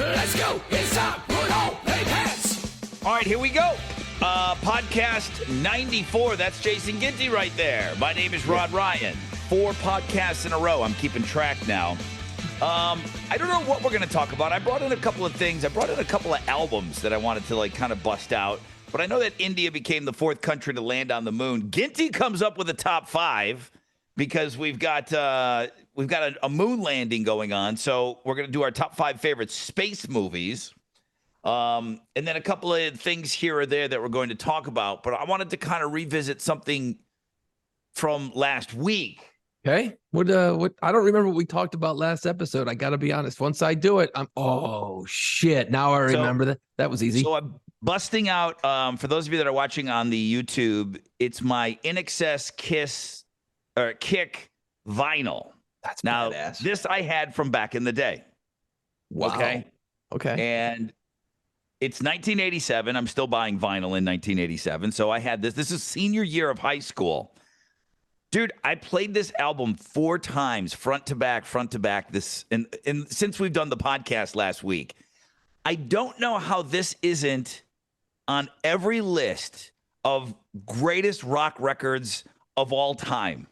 Let's go. It's time. Put on play pants. All right, here we go. Podcast 94. That's Jason Ginty right there. My name is Rod Ryan. 4 podcasts in a row. I'm keeping track now. I don't know what we're going to talk about. I brought in a couple of things. I brought in a couple of albums that I wanted to kind of bust out. But I know that India became the 4th country to land on the moon. Ginty comes up with a top 5 because we've got a moon landing going on. So we're going to do our top 5 favorite space movies. And then a couple of things here or there that we're going to talk about. But I wanted to kind of revisit something from last week. Okay. What I don't remember what we talked about last episode. I got to be honest. Once I do it, oh shit. Now I remember that. That was easy. So I'm busting out, for those of you that are watching on the YouTube, it's my INXS Kick vinyl. That's now badass. This I had from back in the day. Wow. Okay. And it's 1987. I'm still buying vinyl in 1987. So I had this. This is senior year of high school. Dude, I played this album 4 times, front to back. This and since we've done the podcast last week, I don't know how this isn't on every list of greatest rock records of all time.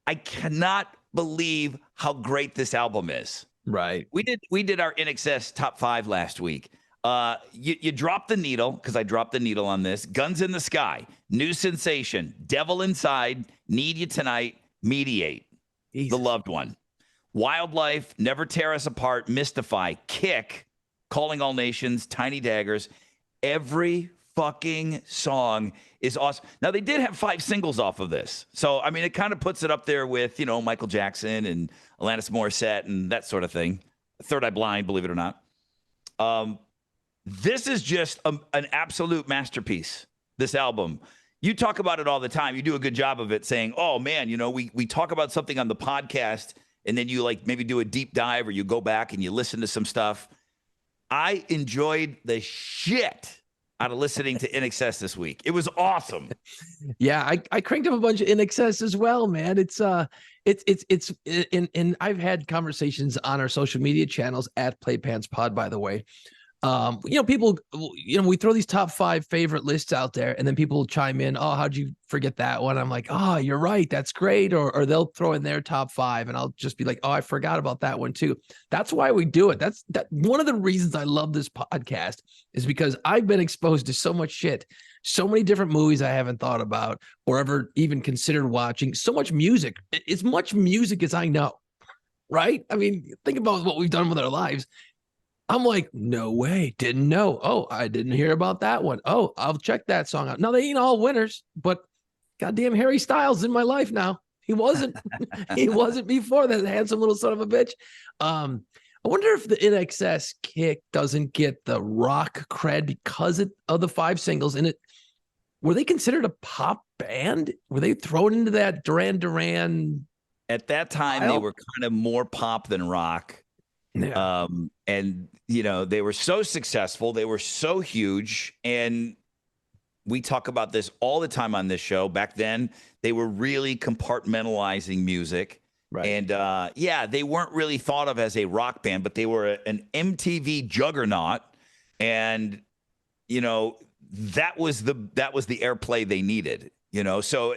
I cannot believe how great this album is. Right. We did our INXS top 5 last week. You dropped the needle, because I dropped the needle on this. Guns in the Sky, New Sensation, Devil Inside, Need You Tonight, Mediate, Jesus. The Loved One, Wildlife, Never Tear Us Apart, Mystify, Kick, Calling All Nations, Tiny Daggers. Every fucking song is awesome. Now, they did have 5 singles off of this. So, I mean, it kind of puts it up there with, Michael Jackson and Alanis Morissette and that sort of thing. Third Eye Blind, believe it or not. This is just an absolute masterpiece, this album. You talk about it all the time. You do a good job of it saying, oh, man, we talk about something on the podcast, and then you maybe do a deep dive or you go back and you listen to some stuff. I enjoyed the shit out of listening to INXS this week. It was awesome. Yeah, I cranked up a bunch of INXS as well, man. It's and I've had conversations on our social media channels at PlayPantsPod, by the way. People, we throw these top 5 favorite lists out there, and then people chime in, oh, how'd you forget that one? I'm like, oh, you're right, that's great. Or they'll throw in their top 5, and I'll just be like, oh, I forgot about that one too. That's why we do it. That's one of the reasons I love this podcast is because I've been exposed to so much shit, so many different movies I haven't thought about or ever even considered watching, so much music, as much music as I know, right? I mean, think about what we've done with our lives. I'm like, no way, didn't know. Oh, I didn't hear about that one. Oh, I'll check that song out. Now, they ain't all winners, but goddamn Harry Styles in my life now. He wasn't. He wasn't before, that handsome little son of a bitch. I wonder if the INXS Kick doesn't get the rock cred because of the 5 singles in it. Were they considered a pop band? Were they thrown into that Duran Duran? At that time, they were kind of more pop than rock. Yeah. And they were so successful, they were so huge, and we talk about this all the time on this show. Back then, they were really compartmentalizing music, right? And they weren't really thought of as a rock band, but they were an MTV juggernaut, and that was the airplay they needed. So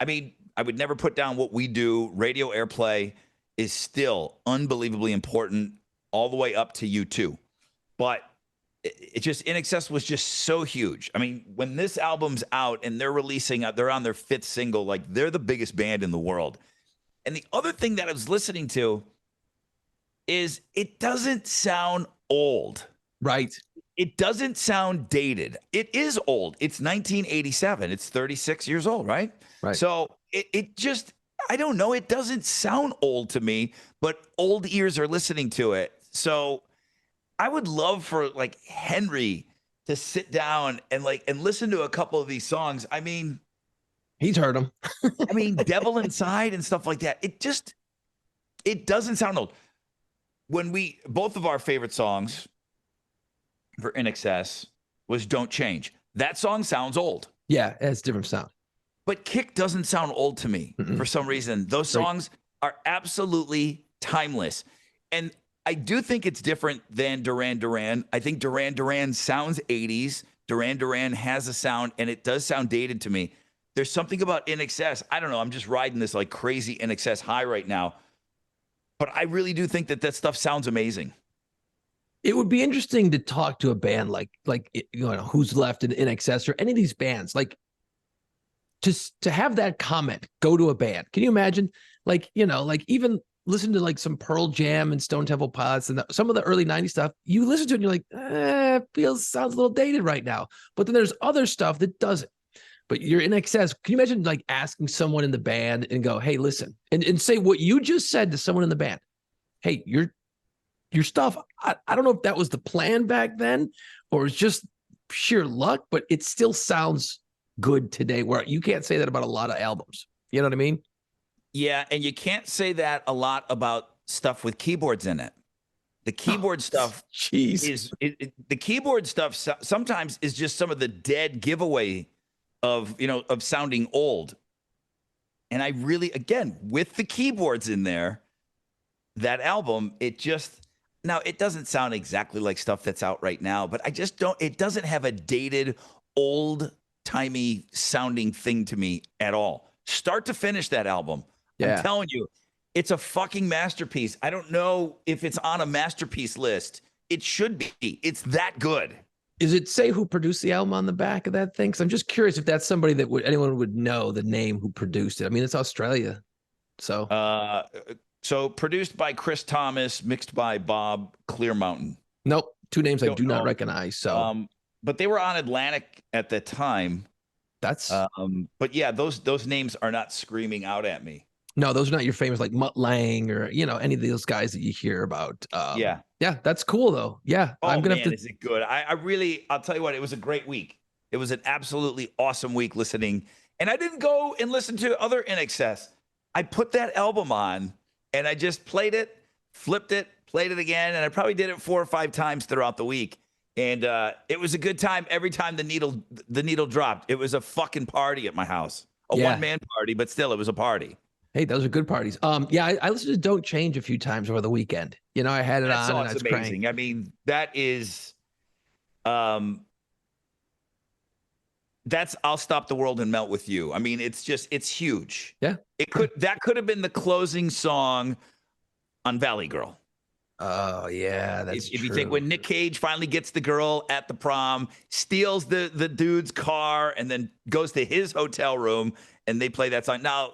I mean, I would never put down what we do. Radio airplay is still unbelievably important, all the way up to U2. But it just, INXS was just so huge. I mean, when this album's out and they're on their 5th single, they're the biggest band in the world. And the other thing that I was listening to is it doesn't sound old. Right. It doesn't sound dated. It is old. It's 1987. It's 36 years old, right? Right. So it just, I don't know. It doesn't sound old to me, but old ears are listening to it. So I would love for Henry to sit down and listen to a couple of these songs. I mean, he's heard them. I mean, Devil Inside and stuff like that. It doesn't sound old. When both of our favorite songs for INXS was Don't Change. That song sounds old. Yeah, it's a different sound. But Kick doesn't sound old to me for some reason. Those songs are absolutely timeless. And I do think it's different than Duran Duran. I think Duran Duran sounds 80s. Duran Duran has a sound, and it does sound dated to me. There's something about In Excess. I don't know. I'm just riding this like crazy In Excess high right now. But I really do think that stuff sounds amazing. It would be interesting to talk to a band like Who's Left in Excess or any of these bands, like just to have that comment go to a band. Can you imagine? Like even listen to like some Pearl Jam and Stone Temple Pilots and some of the early 90s stuff. You listen to it and you're like, sounds a little dated right now. But then there's other stuff that doesn't. But you're In Excess. Can you imagine like asking someone in the band and go, hey, listen, and say what you just said to someone in the band? Hey, your stuff, I don't know if that was the plan back then or it's just sheer luck, but it still sounds good today, where you can't say that about a lot of albums. You know what I mean? Yeah, and you can't say that a lot about stuff with keyboards in it. The keyboard stuff is the keyboard stuff sometimes is just some of the dead giveaway of sounding old. And I really, again, with the keyboards in there, that album, it doesn't sound exactly like stuff that's out right now, but it doesn't have a dated, old-timey sounding thing to me at all. Start to finish, that album. Yeah. I'm telling you, it's a fucking masterpiece. I don't know if it's on a masterpiece list. It should be. It's that good. Does it say who produced the album on the back of that thing? Because I'm just curious if that's somebody that anyone would know the name who produced it. I mean, it's Australia. So produced by Chris Thomas, mixed by Bob Clearmountain. Nope. Two names I do not recognize. So, but they were on Atlantic at the time. That's but yeah, those names are not screaming out at me. No, those are not your famous like Mutt Lange or any of those guys that you hear about. Yeah, that's cool though. Yeah, I'm gonna have to. Is it good? I'll tell you what, it was a great week. It was an absolutely awesome week listening, and I didn't go and listen to other In Excess. I put that album on and I just played it, flipped it, played it again, and I probably did it 4 or 5 times throughout the week. And it was a good time every time the needle dropped. It was a fucking party at my house, a one-man party, but still, it was a party. Hey, those are good parties. I listened to Don't Change a few times over the weekend. I had it on. And I was amazing. Crying. I mean, that is, that's I'll Stop the World and Melt with You. I mean, it's huge. Yeah. That could have been the closing song on Valley Girl. Oh yeah, that's if you think when Nick Cage finally gets the girl at the prom, steals the dude's car, and then goes to his hotel room, and they play that song. Now,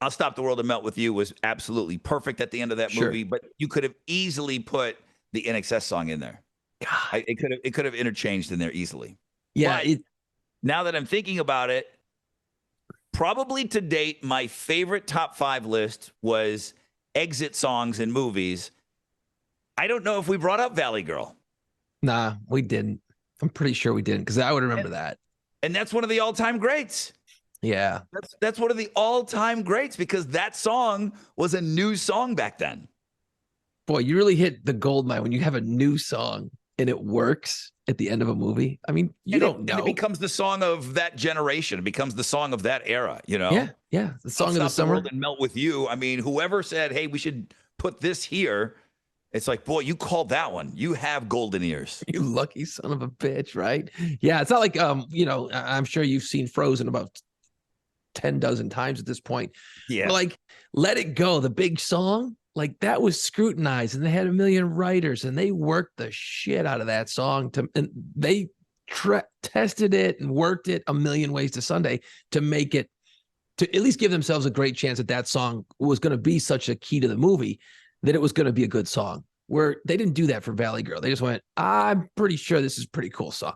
I'll Stop the World and Melt with You was absolutely perfect at the end of that movie, but you could have easily put the In Excess song in there. God. It could have interchanged in there easily. Yeah. Now that I'm thinking about it, probably to date, my favorite top 5 list was exit songs in movies. I don't know if we brought up Valley Girl. Nah, we didn't. I'm pretty sure we didn't, because I would remember that. And that's one of the all-time greats. Yeah. That's one of the all-time greats, because that song was a new song back then. Boy, you really hit the gold mine when you have a new song and it works at the end of a movie. I mean, you don't know. And it becomes the song of that generation. It becomes the song of that era, Yeah. The song of the summer. World and Melt with You. I mean, whoever said, hey, we should put this here, it's like, boy, you called that one. You have golden ears. You lucky son of a bitch, right? Yeah, it's not like, I'm sure you've seen Frozen about 10 dozen times at this point. Yeah. But like, Let It Go, the big song, like that was scrutinized, and they had a million writers, and they worked the shit out of that song and they tested it and worked it a million ways to Sunday to make it, to at least give themselves a great chance that song was going to be such a key to the movie that it was going to be a good song. Where they didn't do that for Valley Girl. They just went, I'm pretty sure this is a pretty cool song.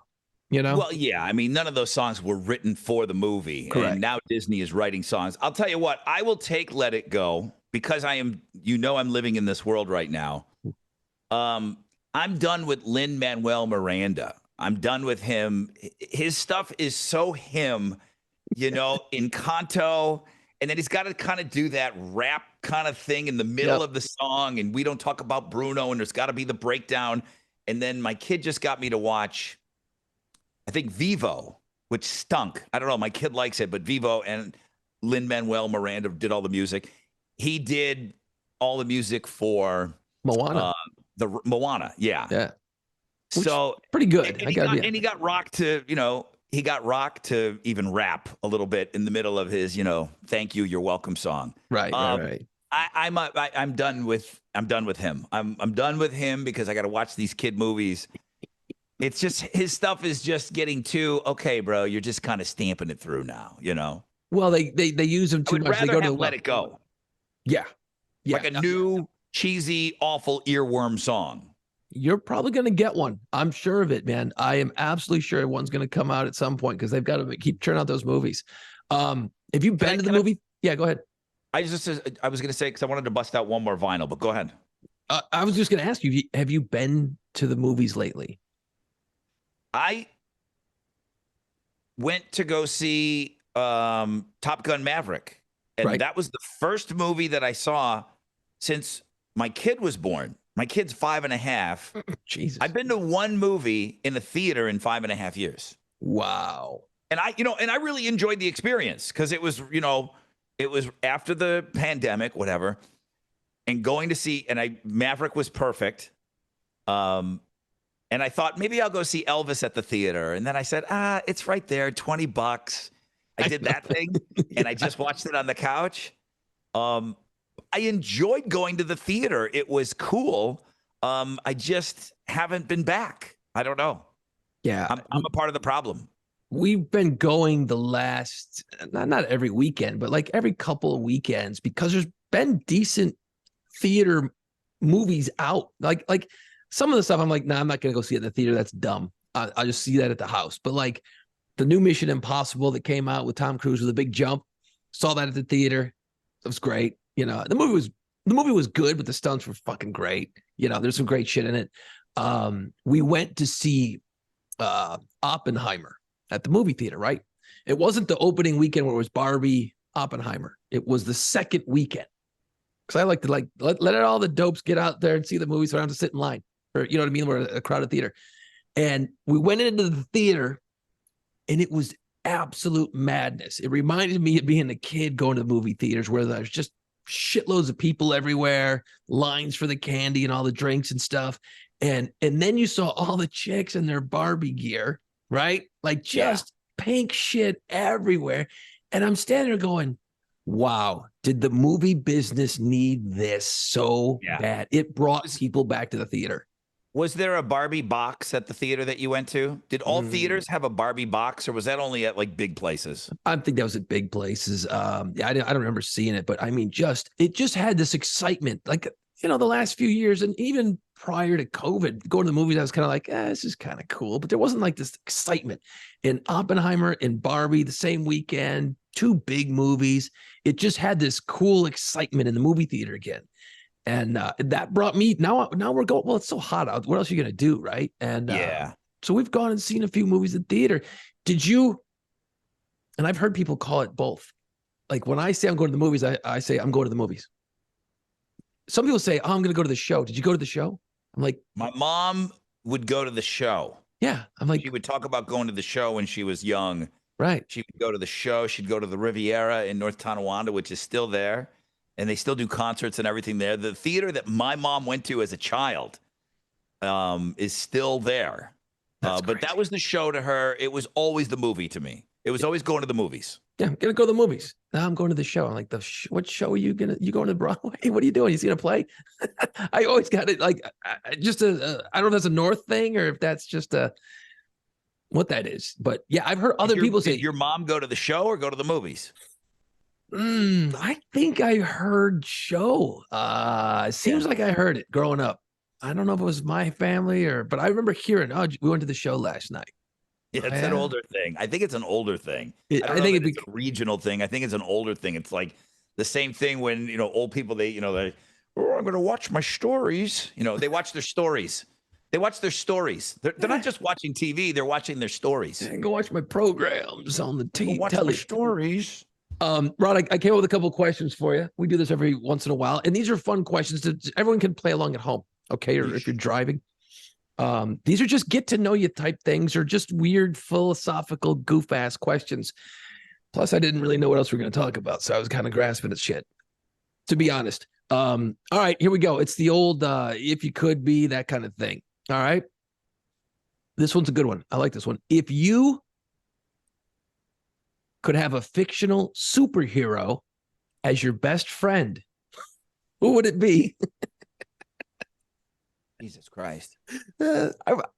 Well, yeah. I mean, none of those songs were written for the movie. Correct. And now Disney is writing songs. I'll tell you what, I will take Let It Go, because I'm living in this world right now. I'm done with Lin-Manuel Miranda. I'm done with him. His stuff is so him, Encanto. And then he's got to kind of do that rap kind of thing in the middle of the song. And we don't talk about Bruno, and there's got to be the breakdown. And then my kid just got me to watch, I think, Vivo, which stunk. I don't know. My kid likes it, but Vivo, and Lin-Manuel Miranda did all the music. He did all the music for Moana. The Moana, yeah. Yeah. Which So pretty good. and I gotta be. he got Rock to, he got Rock to even rap a little bit in the middle of his, thank you, you're welcome song. Right. I'm done with him. I'm done with him because I got to watch these kid movies. It's just his stuff is just getting too okay, bro. You're just kind of stamping it through now, Well, they use him I too would much. They rather go have to Let It Go, Yeah. like a new cheesy, awful earworm song. You're probably going to get one. I'm sure of it, man. I am absolutely sure one's going to come out at some point because they've got to keep churning out those movies. Have you been to the movie? Yeah, go ahead. I was going to say, because I wanted to bust out one more vinyl, but go ahead. I was just going to ask you, have you been to the movies lately? I went to go see Top Gun Maverick, and that was the first movie that I saw since my kid was born. My kid's 5.5. Jesus. I've been to one movie in the theater in 5.5 years. Wow. And I really enjoyed the experience because it was, it was after the pandemic, whatever, and going to see, Maverick was perfect. And I thought maybe I'll go see Elvis at the theater. And then I said, it's right there, $20. I did that thing and I just watched it on the couch. I enjoyed going to the theater. It was cool. I just haven't been back. I don't know. Yeah. I'm a part of the problem. We've been going the last, not every weekend, but like every couple of weekends because there's been decent theater movies out. Like some of the stuff I'm like, nah, I'm not going to go see it in the theater. That's dumb. I'll just see that at the house. But like the new Mission Impossible that came out with Tom Cruise with a big jump, saw that at the theater. It was great. The movie was good, but the stunts were fucking great. There's some great shit in it. We went to see Oppenheimer at the movie theater, right? It wasn't the opening weekend where it was Barbie, Oppenheimer. It was the second weekend. Because I like to let all the dopes get out there and see the movie so I don't have to sit in line. Or you know what I mean? We're a crowded theater. And we went into the theater and it was absolute madness. It reminded me of being a kid going to the movie theaters where there's just shitloads of people everywhere, lines for the candy and all the drinks and stuff. And then you saw all the chicks in their Barbie gear, right? Like just pink shit everywhere. And I'm standing there going, wow, did the movie business need this so bad? It brought people back to the theater. Was there a Barbie box at the theater that you went to? Did all theaters have a Barbie box, or was that only at like big places? I think that was at big places. I don't remember seeing it, but I mean, it just had this excitement. Like, the last few years and even prior to COVID, going to the movies, I was kind of like, this is kind of cool. But there wasn't like this excitement. In Oppenheimer and Barbie, the same weekend, two big movies. It just had this cool excitement in the movie theater again. And that brought me now we're going, well, it's so hot out. What else are you going to do? Right. And so we've gone and seen a few movies at theater. Did you? And I've heard people call it both. Like when I say I'm going to the movies, I say I'm going to the movies. Some people say, I'm going to go to the show. Did you go to the show? I'm like, my mom would go to the show. Yeah. I'm like, she would talk about going to the show when she was young. Right. She would go to the show. She'd go to the Riviera in North Tonawanda, which is still there. And they still do concerts and everything there. The theater that my mom went to as a child is still there. But that was the show to her. It was always the movie to me. It was always going to the movies. Yeah, I'm going to go to the movies. Now I'm going to the show. I'm like, what show are you going to Broadway? What are you doing? You seeing a play? I always got it like just I don't know if that's a North thing or if that's just what that is. But yeah, I've heard other people say. Did your mom go to the show or go to the movies? I think I heard show. It seems like I heard it growing up. I don't know if it was my family but I remember hearing, we went to the show last night. Yeah, it's an older thing. I think it's an older thing. I think it's a regional thing. I think it's an older thing. It's like the same thing when, old people, I'm going to watch my stories. They watch their stories. They watch their stories. They're not just watching TV. They're watching their stories. Go watch my programs on the TV. Watch my stories. Rod, I came up with a couple of questions for you. We do this every once in a while, and these are fun questions that everyone can play along at home, okay? Or if you're driving. These are just get to know you type things, or just weird philosophical goof ass questions. Plus, I didn't really know what else we are going to talk about, so I was kind of grasping at shit. to be honest. All right, here we go. It's the old if you could be, that kind of thing. All right. This one's a good one. I like this one. If you could have a fictional superhero as your best friend, who would it be? Jesus Christ.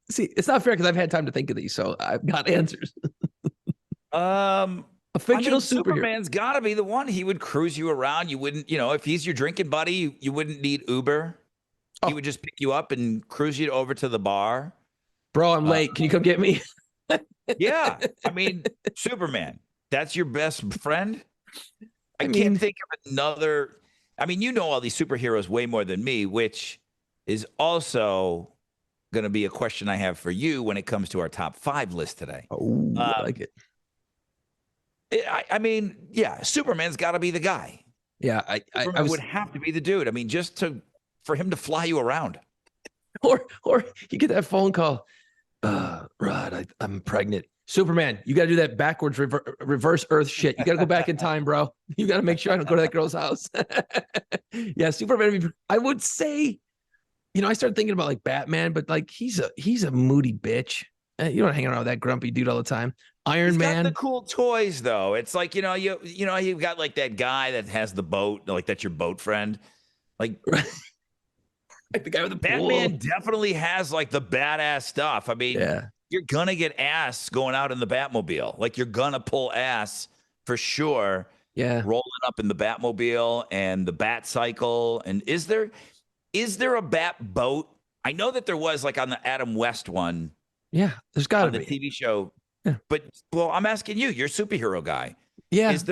See, it's not fair because I've had time to think of these, so I've got answers. A fictional superhero. Superman's got to be the one. He would cruise you around. You wouldn't, if he's your drinking buddy, you wouldn't need Uber. Oh. He would just pick you up and cruise you over to the bar. Bro, I'm late. Can you come get me? Yeah. I mean, Superman, that's your best friend. I can't think of another. I mean, you know all these superheroes way more than me, which is also going to be a question I have for you when it comes to our top 5 list today. Oh, I like it. I mean, yeah, Superman's got to be the guy. Yeah, I would have to be the dude. I mean, for him to fly you around. Or you get that phone call. Rod, I'm pregnant. Superman, you got to do that backwards reverse Earth shit. You got to go back in time, bro. You got to make sure I don't go to that girl's house. Yeah, Superman. I would say, I started thinking about like Batman, but like he's a moody bitch. You don't hang around with that grumpy dude all the time. Iron Man. Got the cool toys though. It's like you've got like that guy that has the boat, like that's your boat friend, like. Like the guy with the Batman pool. definitely has like the badass stuff. I mean, you're gonna get ass going out in the Batmobile. Like you're gonna pull ass for sure. Yeah, rolling up in the Batmobile and the Bat Cycle. And is there a Bat boat? I know that there was like on the Adam West one. Yeah, there's got to be the TV show. Yeah. But I'm asking you. You're a superhero guy. Yeah. Is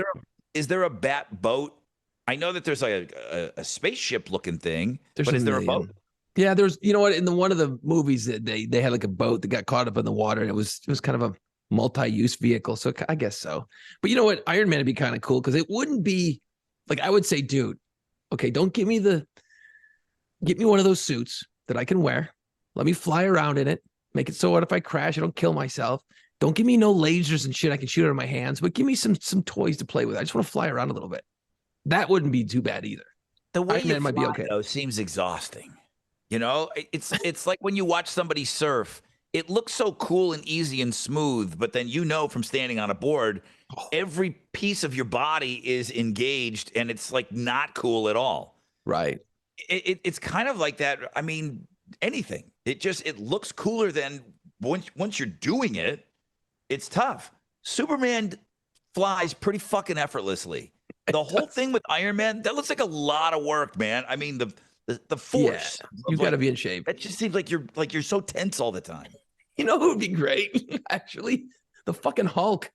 there a Bat boat? I know that there's like a spaceship looking thing, but is there a boat? Yeah, there's, what, in one of the movies that they had like a boat that got caught up in the water, and it was kind of a multi-use vehicle. So I guess so. But you know what? Iron Man would be kind of cool because it wouldn't be like, I would say, dude, okay, don't get me one of those suits that I can wear. Let me fly around in it. Make it so what if I crash, I don't kill myself. Don't give me no lasers and shit I can shoot out of my hands, but give me some toys to play with. I just want to fly around a little bit. That wouldn't be too bad either. The way Iron Man might be okay. Though, seems exhausting. It's like when you watch somebody surf, it looks so cool and easy and smooth, but then from standing on a board, every piece of your body is engaged and it's like not cool at all. Right. It's kind of like that. I mean, anything. It looks cooler than once you're doing it, it's tough. Superman flies pretty fucking effortlessly. The whole thing with Iron Man, that looks like a lot of work, man. I mean, the force. Yeah, you got to be in shape. It just seems like you're so tense all the time. You know who would be great? Actually, the fucking Hulk.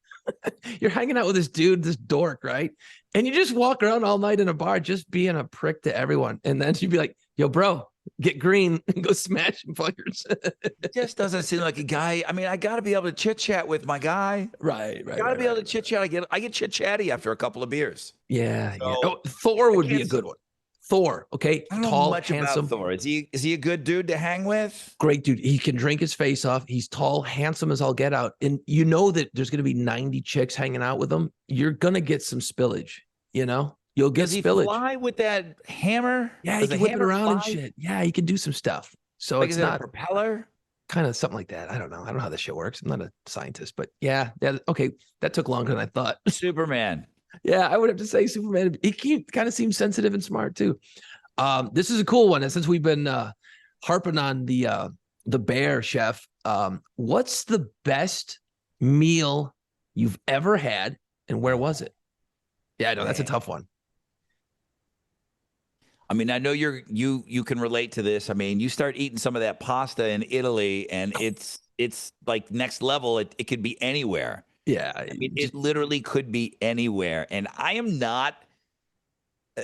You're hanging out with this dude, this dork, right? And you just walk around all night in a bar just being a prick to everyone. And then you'd be like, yo, bro, get green and go smash some fuckers. It just doesn't seem like a guy. I mean, I got to be able to chit chat with my guy. Right. Got to be able to chit chat. I get chit chatty after a couple of beers. Yeah. So, yeah. Oh, Thor would be a good one. Thor, okay, I don't tall, know much handsome. About Thor. Is he a good dude to hang with? Great dude. He can drink his face off. He's tall, handsome as all get out. And you know that there's going to be 90 chicks hanging out with him. You're going to get some spillage, You'll get spillage. Does he fly with that hammer? Yeah, he can whip it around and shit. Yeah, he can do some stuff. So like, it's is it not a propeller? Kind of something like that. I don't know. I don't know how this shit works. I'm not a scientist, but yeah. Okay, that took longer than I thought. Superman. Yeah, I would have to say Superman. He kind of seems sensitive and smart too. This is a cool one. And since we've been harping on the bear chef, what's the best meal you've ever had and where was it? Yeah, I know that's a tough one. I mean, I know you can relate to this. I mean, you start eating some of that pasta in Italy and it's like next level. It could be anywhere. Yeah. I mean, it literally could be anywhere. And I am not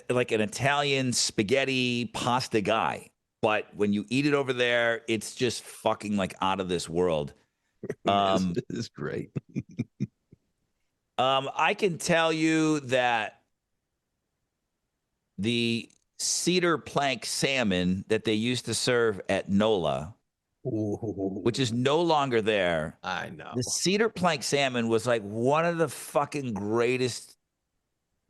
like an Italian spaghetti pasta guy, but when you eat it over there, it's just fucking like out of this world. This is great. I can tell you that the cedar plank salmon that they used to serve at NOLA, which is no longer there. I know. The cedar plank salmon was like one of the fucking greatest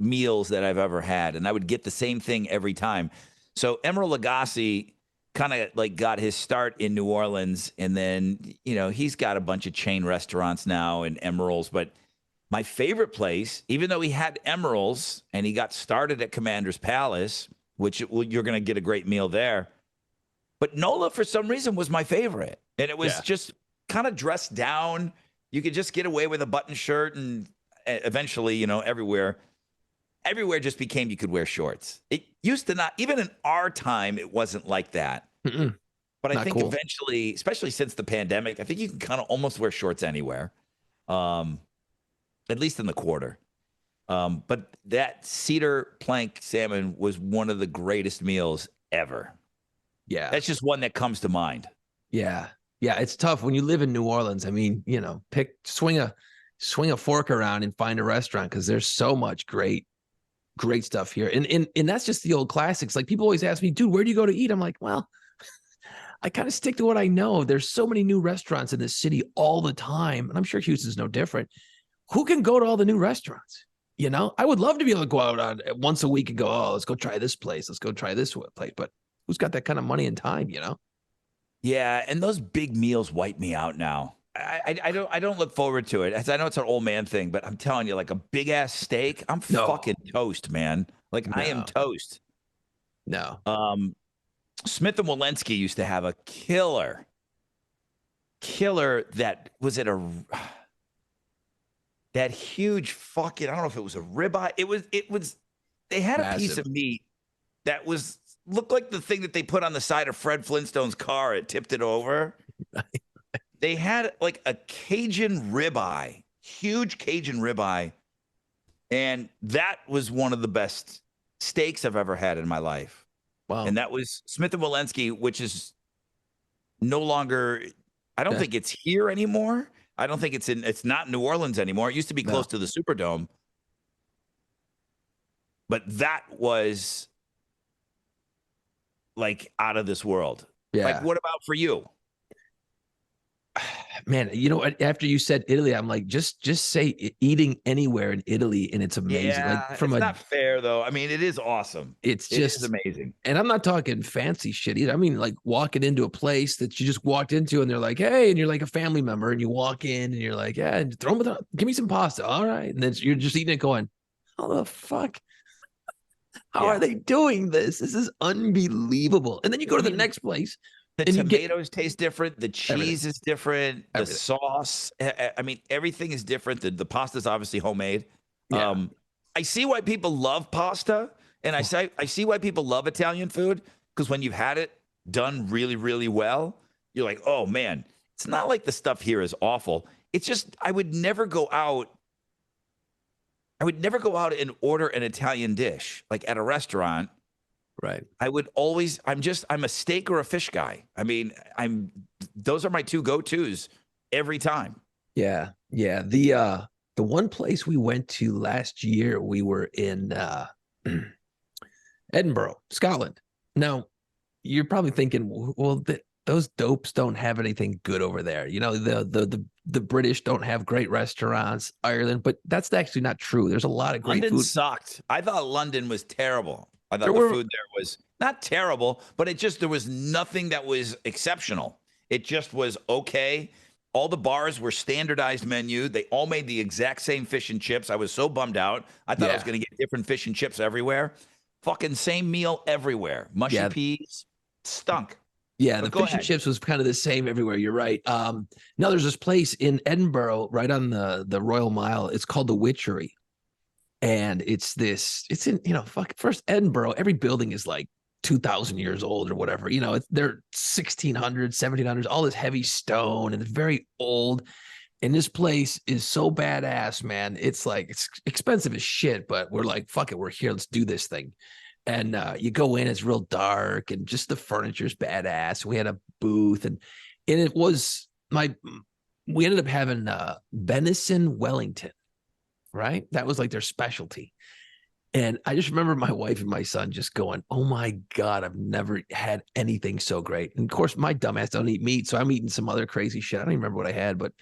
meals that I've ever had, and I would get the same thing every time. So Emeril Lagasse kind of like got his start in New Orleans, and then he's got a bunch of chain restaurants now and Emeril's. But my favorite place, even though he had Emeril's and he got started at Commander's Palace, which you're going to get a great meal there, but Nola for some reason was my favorite, and it was just kind of dressed down. You could just get away with a button shirt, and eventually, everywhere just became you could wear shorts. It used to not, even in our time, it wasn't like that. Mm-mm. But I Not think cool. eventually, especially since the pandemic, I think you can kind of almost wear shorts anywhere, at least in the quarter. But that cedar plank salmon was one of the greatest meals ever. Yeah. That's just one that comes to mind. Yeah. Yeah. It's tough when you live in New Orleans. I mean, swing a fork around and find a restaurant, because there's so much great stuff here. And that's just the old classics. Like, people always ask me, dude, where do you go to eat? I'm like, well, I kind of stick to what I know. There's so many new restaurants in this city all the time. And I'm sure Houston's no different. Who can go to all the new restaurants? I would love to be able to go out on once a week and go, oh, let's go try this place. Let's go try this place. But who's got that kind of money and time, Yeah, and those big meals wipe me out now. I don't look forward to it. I know it's an old man thing, but I'm telling you, like a big ass steak, I'm fucking toast, man. Like, I am toast. No. Smith and Walensky used to have a killer that was at that huge fucking, I don't know if it was a ribeye. It was they had a piece of meat that looked like the thing that they put on the side of Fred Flintstone's car. It tipped it over. They had like a Cajun ribeye, huge Cajun ribeye. And that was one of the best steaks I've ever had in my life. Wow. And that was Smith and Walensky, which is no longer, I don't think it's here anymore. I don't think it's not New Orleans anymore. It used to be close to the Superdome. But that was like out of this world. Yeah. Like, what about for you? Man, after you said Italy, I'm like, just say eating anywhere in Italy, and it's amazing. Yeah, like, it's not fair though. I mean, it is awesome. It is amazing. And I'm not talking fancy shit either. I mean, like walking into a place that you just walked into, and they're like, hey, and you're like a family member, and you walk in, and you're like, yeah, give me some pasta. All right. And then you're just eating it going, how the fuck? How are they doing this? This is unbelievable. And then you go to the next place. The tomatoes taste different. The cheese is different. The sauce. I mean, everything is different. The pasta is obviously homemade. Yeah. I see why people love pasta, and I see why people love Italian food, because when you've had it done really, really well, you're like, oh man, it's not like the stuff here is awful. It's just I would never go out and order an Italian dish like at a restaurant. Right. I'm a steak or a fish guy. I mean, those are my two go-tos every time. Yeah. Yeah. The one place we went to last year, we were in Edinburgh, Scotland. Now, you're probably thinking, well, those dopes don't have anything good over there. The British don't have great restaurants, Ireland, but that's actually not true. There's a lot of great London food. sucked. I thought London was terrible. I thought the food there was not terrible, but there was nothing that was exceptional. It just was okay. All the bars were standardized menu. They all made the exact same fish and chips. I was so bummed out. I thought I was going to get different fish and chips everywhere. Fucking same meal everywhere. Mushy peas. Stunk. Yeah, the fish and chips was kind of the same everywhere. You're right. Now there's this place in Edinburgh, right on the Royal Mile. It's called the Witchery. And it's in, first Edinburgh, every building is like 2,000 years old or whatever. They're 1600s, 1700s, all this heavy stone, and it's very old. And this place is so badass, man. It's like, it's expensive as shit, but we're like, fuck it, we're here. Let's do this thing. And you go in, it's real dark, and just the furniture's badass. We had a booth, and it was we ended up having venison Wellington. Right? That was like their specialty. And I just remember my wife and my son just going, oh my God, I've never had anything so great. And of course, my dumbass don't eat meat, so I'm eating some other crazy shit. I don't even remember what I had, but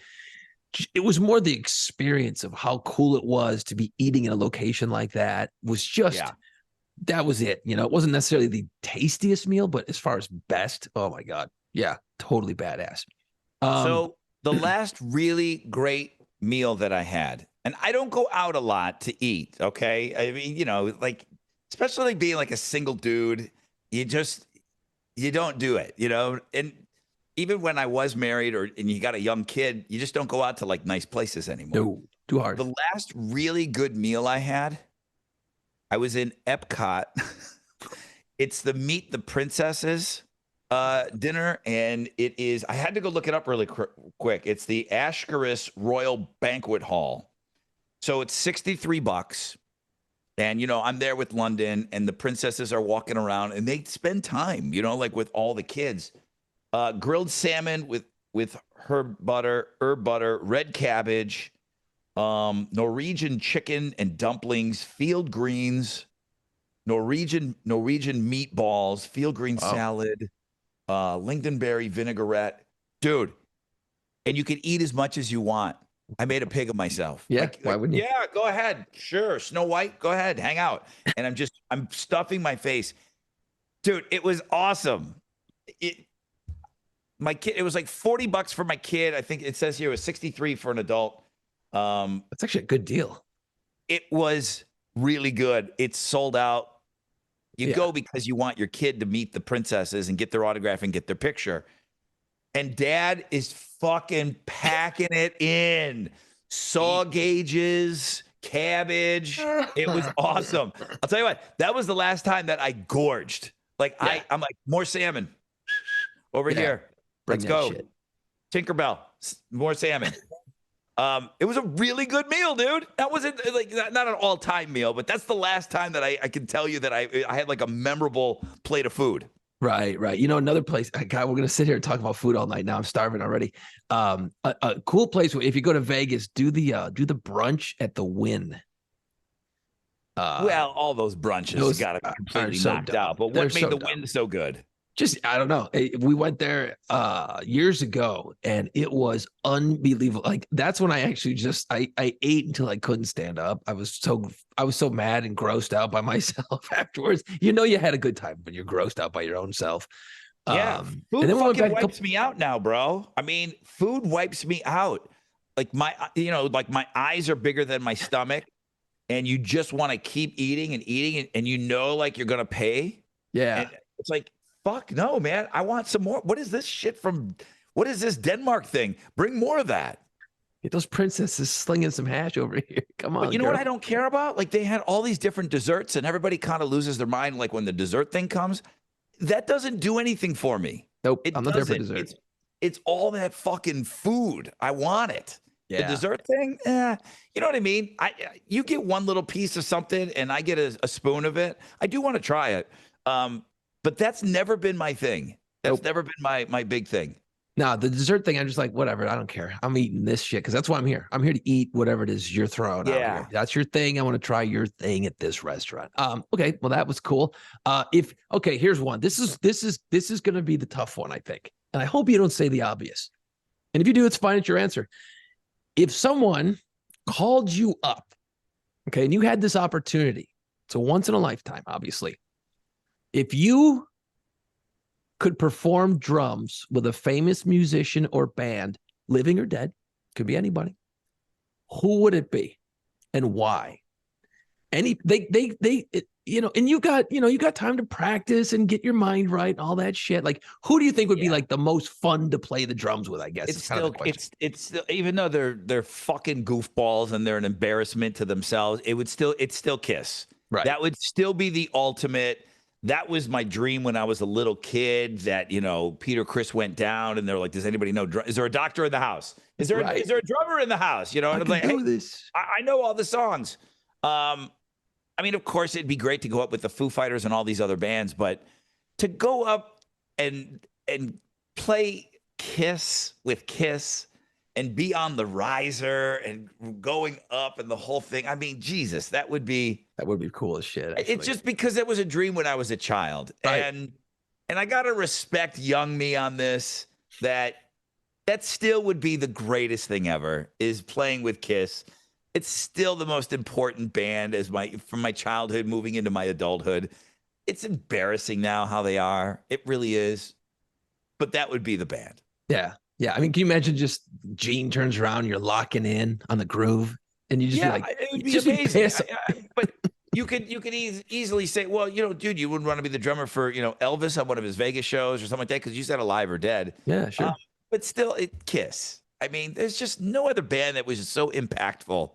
it was more the experience of how cool it was to be eating in a location like that. Was just Yeah. that was it. You know, it wasn't necessarily the tastiest meal, but as far as best, oh my god, yeah, totally badass. So the last really great meal that I had, and I don't go out a lot to eat. Okay, I mean, you know, like especially like being like a single dude, you don't do it. You know, and even when I was married and you got a young kid, you just don't go out to like nice places anymore. No, too hard. The last really good meal I had, I was in Epcot. It's the Meet the Princesses dinner, and it is. I had to go look it up really quick. It's the Ascaris Royal Banquet Hall. So it's $63, and you know I'm there with London, and the princesses are walking around, and they spend time, you know, like with all the kids. Grilled salmon with herb butter, red cabbage, Norwegian chicken and dumplings, field greens, Norwegian meatballs, field green salad, lingonberry vinaigrette, dude. And you can eat as much as you want. I made a pig of myself. Yeah, why wouldn't you? Yeah, go ahead. Sure, Snow White, go ahead, hang out. And I'm stuffing my face, dude. It was awesome. My kid, it was like $40 for my kid. I think it says here it was 63 for an adult. That's actually a good deal. It was really good. It's sold out. You go because you want your kid to meet the princesses and get their autograph and get their picture. And dad is fucking packing it in. Saw gauges, cabbage. It was awesome. I'll tell you what, that was the last time that I gorged. Like I'm like, more salmon over here. Let's go. Shit. Tinkerbell, more salmon. It was a really good meal, dude. That wasn't like not an all-time meal, but that's the last time that I can tell you that I had like a memorable plate of food. Right. You know, another place. God, we're gonna sit here and talk about food all night. Now I'm starving already. A cool place. If you go to Vegas, do the brunch at the Wynn. Well, all those brunches got to be completely knocked out. But what made the Wynn so good? Just, I don't know. We went there years ago and it was unbelievable. Like that's when I actually I ate until I couldn't stand up. I was so mad and grossed out by myself afterwards. You know, you had a good time when you're grossed out by your own self. Yeah. Food and then fucking wipes me out now, bro. I mean, food wipes me out. Like my eyes are bigger than my stomach and you just want to keep eating and you know, like you're going to pay. Yeah. And it's like, fuck no, man. I want some more. What is this shit what is this Denmark thing? Bring more of that. Get those princesses slinging some hash over here. Come on. But you know what I don't care about? Like they had all these different desserts and everybody kind of loses their mind. Like when the dessert thing comes, that doesn't do anything for me. Nope. I'm not there for dessert. It's all that fucking food. I want it. Yeah. The dessert thing, you know what I mean? You get one little piece of something and I get a spoon of it. I do want to try it. But that's never been my thing. That's never been my big thing. No, the dessert thing, I'm just like, whatever. I don't care. I'm eating this shit because that's why I'm here. I'm here to eat whatever it is you're throwing out here. That's your thing. I want to try your thing at this restaurant. Okay, well, that was cool. Here's one. This is going to be the tough one, I think. And I hope you don't say the obvious. And if you do, it's fine. It's your answer. If someone called you up, okay, and you had this opportunity, it's a once in a lifetime, obviously. If you could perform drums with a famous musician or band, living or dead, could be anybody, who would it be and why? And you got time to practice and get your mind right and all that shit. Like, who do you think would be like the most fun to play the drums with? I guess it's still even though they're fucking goofballs and they're an embarrassment to themselves, it's still Kiss. Right. That would still be the ultimate. That was my dream when I was a little kid that, you know, Peter Criss went down and they're like, does anybody know? Is there a doctor in the house? Is there a drummer in the house? You know, and I'm like, I know all the songs. I mean, of course, it'd be great to go up with the Foo Fighters and all these other bands, but to go up and play Kiss with Kiss and be on the riser and going up and the whole thing. I mean, Jesus, that would be cool as shit. Actually. It's just because it was a dream when I was a child. Right. And I got to respect young me on this, that that still would be the greatest thing ever, is playing with Kiss. It's still the most important band from my childhood moving into my adulthood. It's embarrassing now how they are. It really is. But that would be the band. Yeah. Yeah. I mean, can you imagine just Gene turns around, you're locking in on the groove, and you just be like, it would be just amazing. But you could easily say, well, dude, you wouldn't want to be the drummer for, Elvis on one of his Vegas shows or something like that because you said Alive or Dead. Yeah, sure. But still, Kiss. I mean, there's just no other band that was so impactful.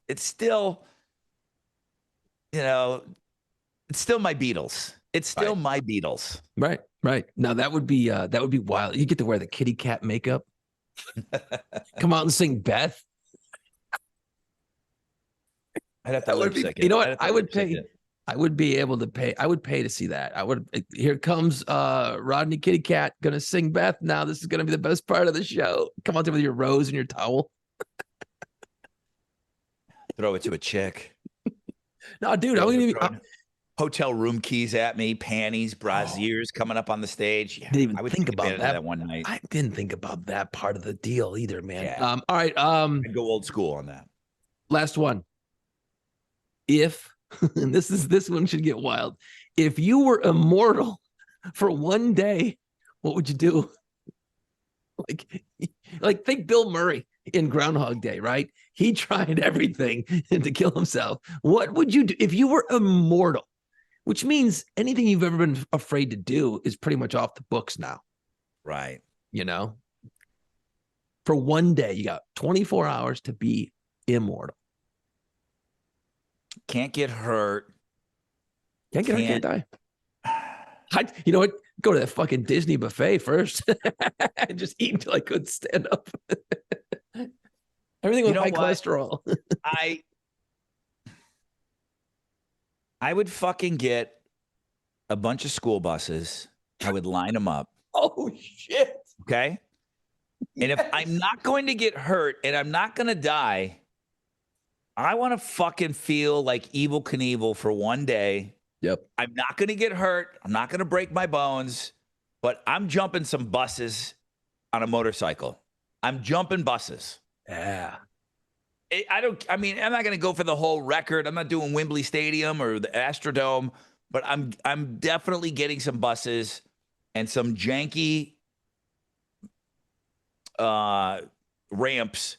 It's still, it's still my Beatles. It's still my Beatles. Right. Now that would be wild. You get to wear the kitty cat makeup. Come out and sing Beth. I'd have to lip sync it. You know what? I would pay. I would be able to pay. I would pay to see that. Here comes Rodney Kitty Cat gonna sing Beth. Now this is gonna be the best part of the show. Come out there with your rose and your towel. Throw it to a chick. No, dude, I'm hotel room keys at me, panties, brasiers coming up on the stage. Yeah, didn't even I would think about that one night. I didn't think about that part of the deal either, man. Yeah. All right. I'd go old school on that. Last one. If and this one should get wild. If you were immortal for one day, what would you do? Like think Bill Murray in Groundhog Day, right? He tried everything to kill himself. What would you do if you were immortal? Which means anything you've ever been afraid to do is pretty much off the books now. Right. For one day, you got 24 hours to be immortal. Can't get hurt. Can't die. You know what? Go to that fucking Disney buffet first and just eat until I couldn't stand up. Everything with high cholesterol. I would fucking get a bunch of school buses. I would line them up. Oh, shit. Okay? And if I'm not going to get hurt and I'm not going to die, I want to fucking feel like Evel Knievel for one day. Yep. I'm not going to get hurt. I'm not going to break my bones, but I'm jumping some buses on a motorcycle. I'm jumping buses. Yeah. I'm not going to go for the whole record. I'm not doing Wembley Stadium or the Astrodome, but I'm definitely getting some buses and some janky ramps.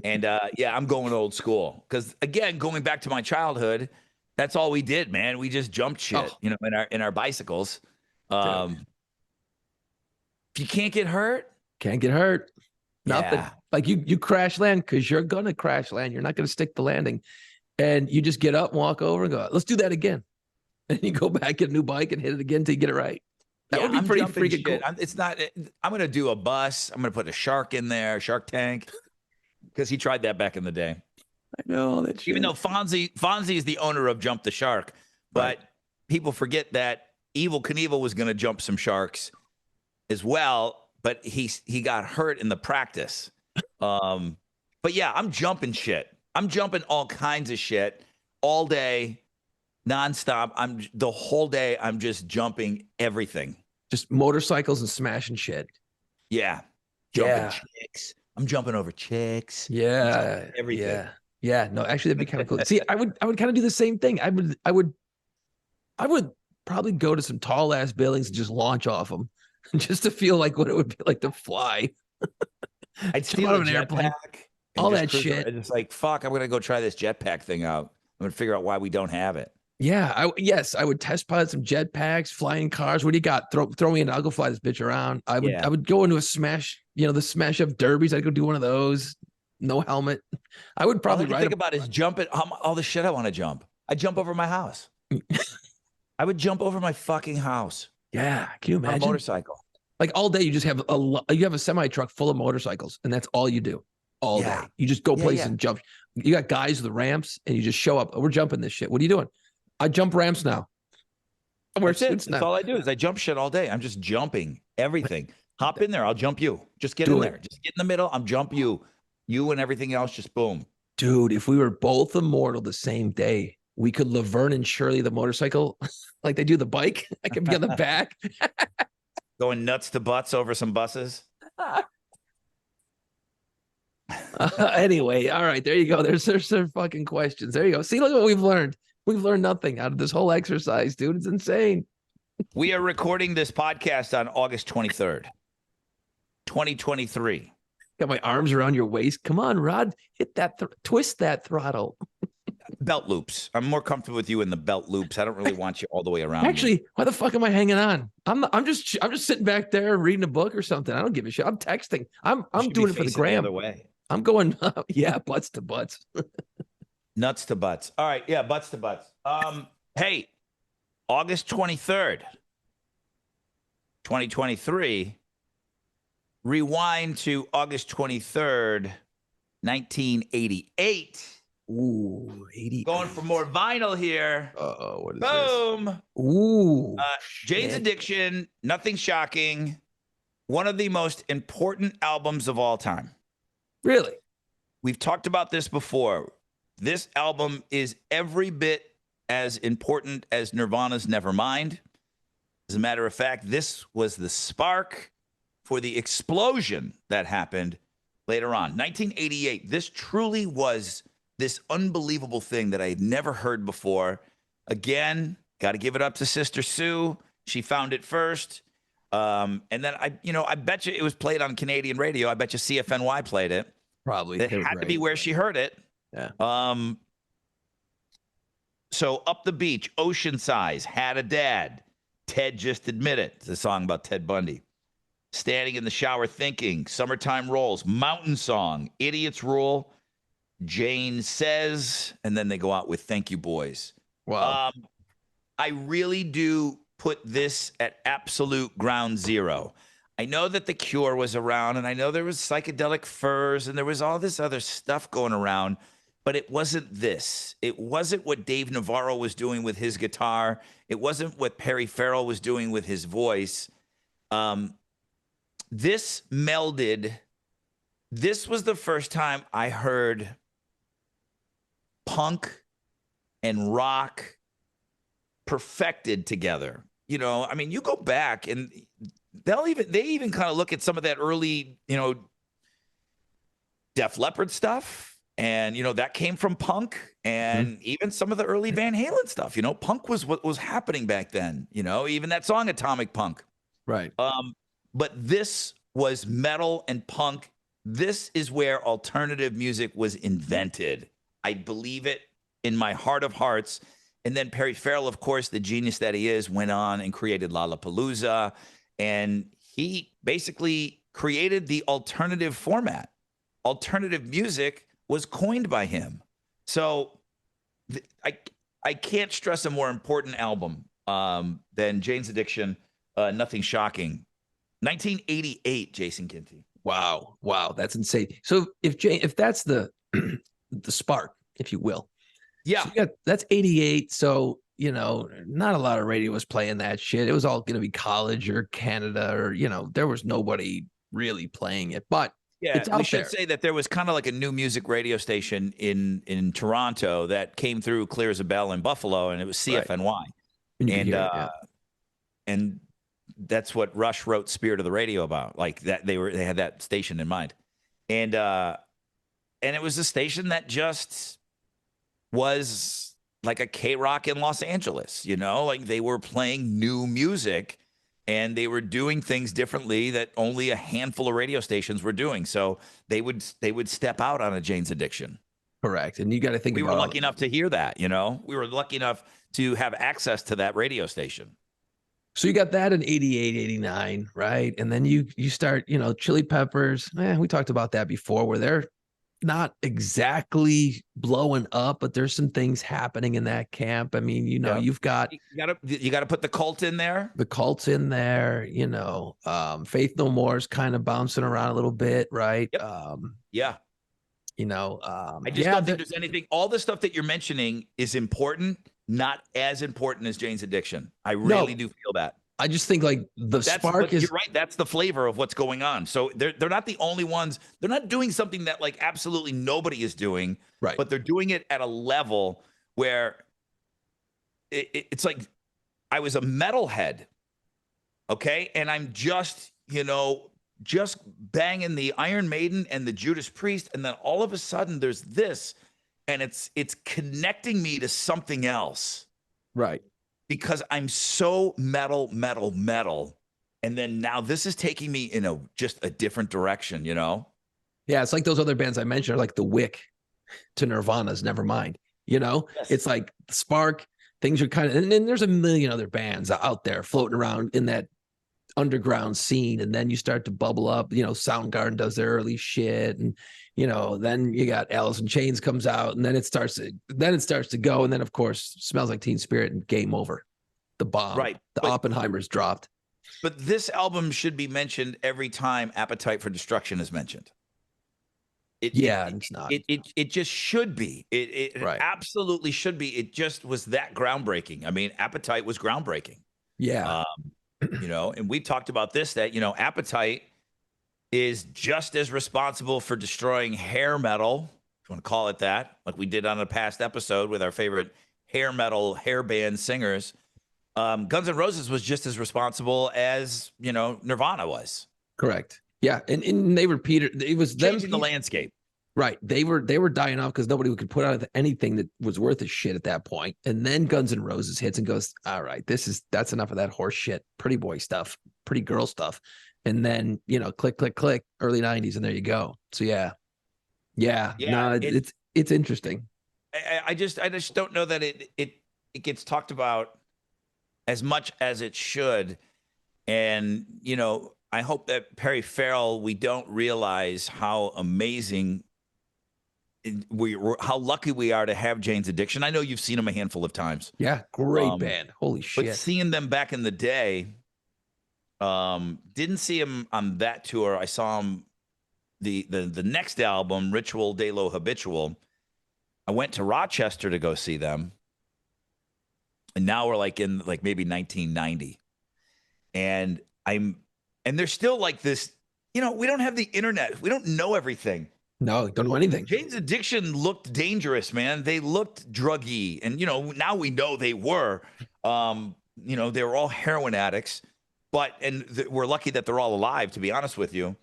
And I'm going old school. Because again, going back to my childhood, that's all we did, man. We just jumped shit, in our bicycles. If you can't get hurt. Nothing. Yeah. Like you crash land because you're gonna crash land. You're not gonna stick the landing, and you just get up, and walk over, and go, "Let's do that again." And you go back, get a new bike, and hit it again till you get it right. That would be pretty freaking cool. I'm gonna do a bus. I'm gonna put a shark in there, Shark Tank, because he tried that back in the day. I know that shit. Even though Fonzie is the owner of Jump the Shark, but people forget that Evel Knievel was gonna jump some sharks as well. But he got hurt in the practice. But yeah, I'm jumping shit. I'm jumping all kinds of shit all day, nonstop. The whole day I'm just jumping everything. Just motorcycles and smashing shit. Yeah. Jumping chicks. I'm jumping over chicks. Yeah. Everything. Yeah. No, actually that'd be kind of cool. See, I would kind of do the same thing. I would probably go to some tall ass buildings and just launch off them. Just to feel like what it would be like to fly. I'd steal out of an airplane. All that shit. It's like, fuck, I'm going to go try this jetpack thing out. I'm going to figure out why we don't have it. Yeah. I would test pilot some jetpacks, flying cars. What do you got? Throw me in. I'll go fly this bitch around. I would go into a smash, the smash up derbies. I'd go do one of those. No helmet. I would probably think about is jumping all the shit I want to jump. I jump over my house. I would jump over my fucking house. Yeah, can you imagine? On a motorcycle. Like all day, you just have a semi truck full of motorcycles, and that's all you do all day. You just go places and jump. You got guys with the ramps, and you just show up. We're jumping this shit. What are you doing? I jump ramps now. That's all I do is I jump shit all day. I'm just jumping everything. Hop in there. I'll jump you. Just get in there. Just get in the middle. I'm jump you. You and everything else. Just boom. Dude, if we were both immortal the same day, we could Laverne and Shirley the motorcycle like they do the bike. I could be on the back. Going nuts to butts over some buses. Anyway, all right, there you go. There's their fucking questions. There you go. See, look what we've learned. We've learned nothing out of this whole exercise, dude. It's insane. We are recording this podcast on August 23rd, 2023. Got my arms around your waist. Come on, Rod. Hit that, twist that throttle. Belt loops. I'm more comfortable with you in the belt loops. I don't really want you all the way around. Actually, why the fuck am I hanging on? I'm just sitting back there reading a book or something. I don't give a shit. I'm texting. I'm doing it for the gram. The other way. I'm going, yeah, butts to butts. Nuts to butts. All right, yeah, butts to butts. Hey, August 23rd, 2023. Rewind to August 23rd, 1988. Ooh, 80. Going for more vinyl here. Uh-oh, what is Boom. this? Ooh. Jane's shit. Addiction, Nothing Shocking. One of the most important albums of all time. Really? We've talked about this before. This album is every bit as important as Nirvana's Nevermind. As a matter of fact, this was the spark for the explosion that happened later on. 1988, this truly was this unbelievable thing that I had never heard before. Again, got to give it up to Sister Sue. She found it first. And then I bet you it was played on Canadian radio. I bet you CFNY played it. Probably. It had to be where she heard it. Yeah. So Up the Beach, Ocean Size, Had a Dad. Ted Just Admit It. It's a song about Ted Bundy. Standing in the Shower Thinking, Summertime Rolls, Mountain Song, Idiot's Rule, Jane Says, and then they go out with Thank You Boys. Wow. I really do put this at absolute ground zero. I know that The Cure was around, and I know there was Psychedelic Furs, and there was all this other stuff going around, but it wasn't this. It wasn't what Dave Navarro was doing with his guitar. It wasn't what Perry Farrell was doing with his voice. This melded. This was the first time I heard punk and rock perfected together. You know, I mean, you go back and they even kind of look at some of that early, Def Leppard stuff. And, that came from punk and even some of the early Van Halen stuff. Punk was what was happening back then, even that song Atomic Punk. Right. But this was metal and punk. This is where alternative music was invented. I believe it in my heart of hearts. And then Perry Farrell, of course, the genius that he is, went on and created Lollapalooza. And he basically created the alternative format. Alternative music was coined by him. So I can't stress a more important album than Jane's Addiction, Nothing Shocking. 1988, Jason Ginty. Wow. That's insane. So if that's the the spark, if you will. Yeah. So that's 88. So, not a lot of radio was playing that shit. It was all going to be college or Canada or, there was nobody really playing it. But yeah, it's out we should there. say that there was kind of like a new music radio station in Toronto that came through clear as a bell in Buffalo, and it was CFNY. Right. And that's what Rush wrote Spirit of the Radio about. Like that they had that station in mind. And it was a station that just was like a K-Rock in Los Angeles, like they were playing new music and they were doing things differently that only a handful of radio stations were doing. So they would step out on a Jane's Addiction. Correct. And you got to think we were lucky enough to hear that, we were lucky enough to have access to that radio station. So you got that in 88, 89, right? And then you start, Chili Peppers. We talked about that before where they're not exactly blowing up, but there's some things happening in that camp. I mean, you've got you got to put the Cult in there. The Cult's in there, Faith No More is kind of bouncing around a little bit, right? Yep. I just don't think there's anything. All the stuff that you're mentioning is important, not as important as Jane's Addiction. I really do feel that. I just think like spark is. You're right. That's the flavor of what's going on. So they're not the only ones. They're not doing something that like absolutely nobody is doing. Right. But they're doing it at a level where it's like I was a metalhead. Okay. And I'm just, just banging the Iron Maiden and the Judas Priest, and then all of a sudden there's this, and it's connecting me to something else. Right. Because I'm so metal, and then now this is taking me in just a different direction, you know? Yeah, it's like those other bands I mentioned are like the Wick to Nirvana's Nevermind. You know, Yes. It's like Spark. Things are kind of, and then there's a million other bands out there floating around in that underground scene, and then you start to bubble up. You know, Soundgarden does their early shit, and then you got Alice in Chains comes out, and then it starts to go, and then of course Smells Like Teen Spirit and Game Over, the bomb. Right. The Oppenheimer's dropped. But this album should be mentioned every time Appetite for Destruction is mentioned. It's not. It just should be. It Right. absolutely should be. It just was that groundbreaking. I mean, Appetite was groundbreaking. Yeah. And we talked about this, that, Appetite is just as responsible for destroying hair metal, if you want to call it that, like we did on a past episode with our favorite hair metal hair band singers. Guns N' Roses was just as responsible as, Nirvana was. Correct. Yeah. And they repeated, it was them Changing the landscape. Right. They were dying off because nobody could put out anything that was worth a shit at that point. And then Guns N' Roses hits and goes, all right, that's enough of that horse shit, pretty boy stuff, pretty girl stuff. And then, click, click, click, early 90s, and there you go. So yeah. No, it's interesting. I just don't know that it gets talked about as much as it should. And, I hope that Perry Farrell, we don't realize how amazing how lucky we are to have Jane's Addiction. I know you've seen them a handful of times. Yeah, great band. Holy shit. But seeing them back in the day, didn't see him on that tour. I saw him the next album, Ritual de lo Habitual. I went to Rochester to go see them. And now we're in maybe 1990. And there's still like this, we don't have the internet. We don't know everything. No, don't know anything. Jane's Addiction looked dangerous, man. They looked druggy. And, now we know they were. They were all heroin addicts. We're lucky that they're all alive, to be honest with you.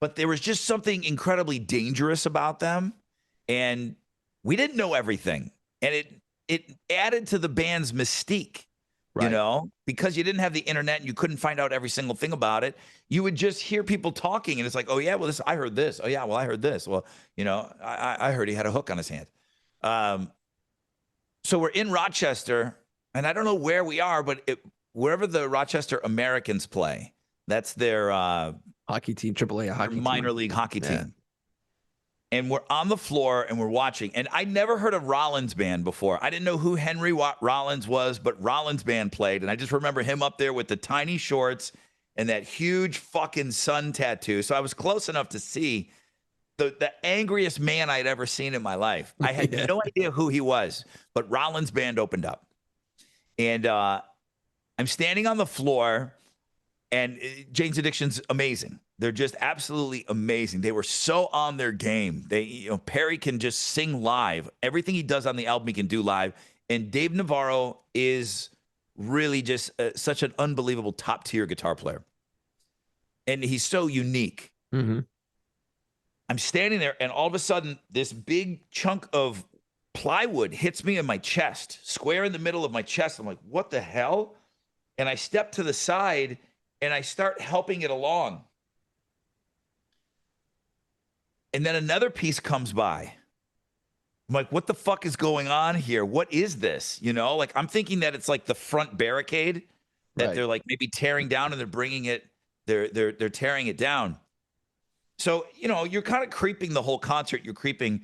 But there was just something incredibly dangerous about them. And we didn't know everything. And it added to the band's mystique. Right. Because you didn't have the internet and you couldn't find out every single thing about it. You would just hear people talking, and it's like, oh yeah, well I heard this. Oh yeah, well I heard this. Well, I heard he had a hook on his hand. So we're in Rochester, and I don't know where we are, but wherever the Rochester Americans play, that's their hockey team, AAA hockey minor team. League hockey team. And we're on the floor and we're watching. And I never heard of Rollins Band before. I didn't know who Henry Rollins was, but Rollins Band played. And I just remember him up there with the tiny shorts and that huge fucking sun tattoo. So I was close enough to see the angriest man I'd ever seen in my life. I had no idea who he was, but Rollins Band opened up. And I'm standing on the floor, and Jane's Addiction's amazing. They're just absolutely amazing. They were so on their game. Perry can just sing live. Everything he does on the album, he can do live. And Dave Navarro is really just such an unbelievable top-tier guitar player. And he's so unique. Mm-hmm. I'm standing there, and all of a sudden, this big chunk of plywood hits me in my chest, square in the middle of my chest. I'm like, what the hell? And I step to the side, and I start helping it along. And then another piece comes by. I'm like, what the fuck is going on here? What is this? I'm thinking that it's like the front barricade that they're maybe tearing down, and they're bringing it, they're tearing it down. So, you're kind of creeping the whole concert. You're creeping.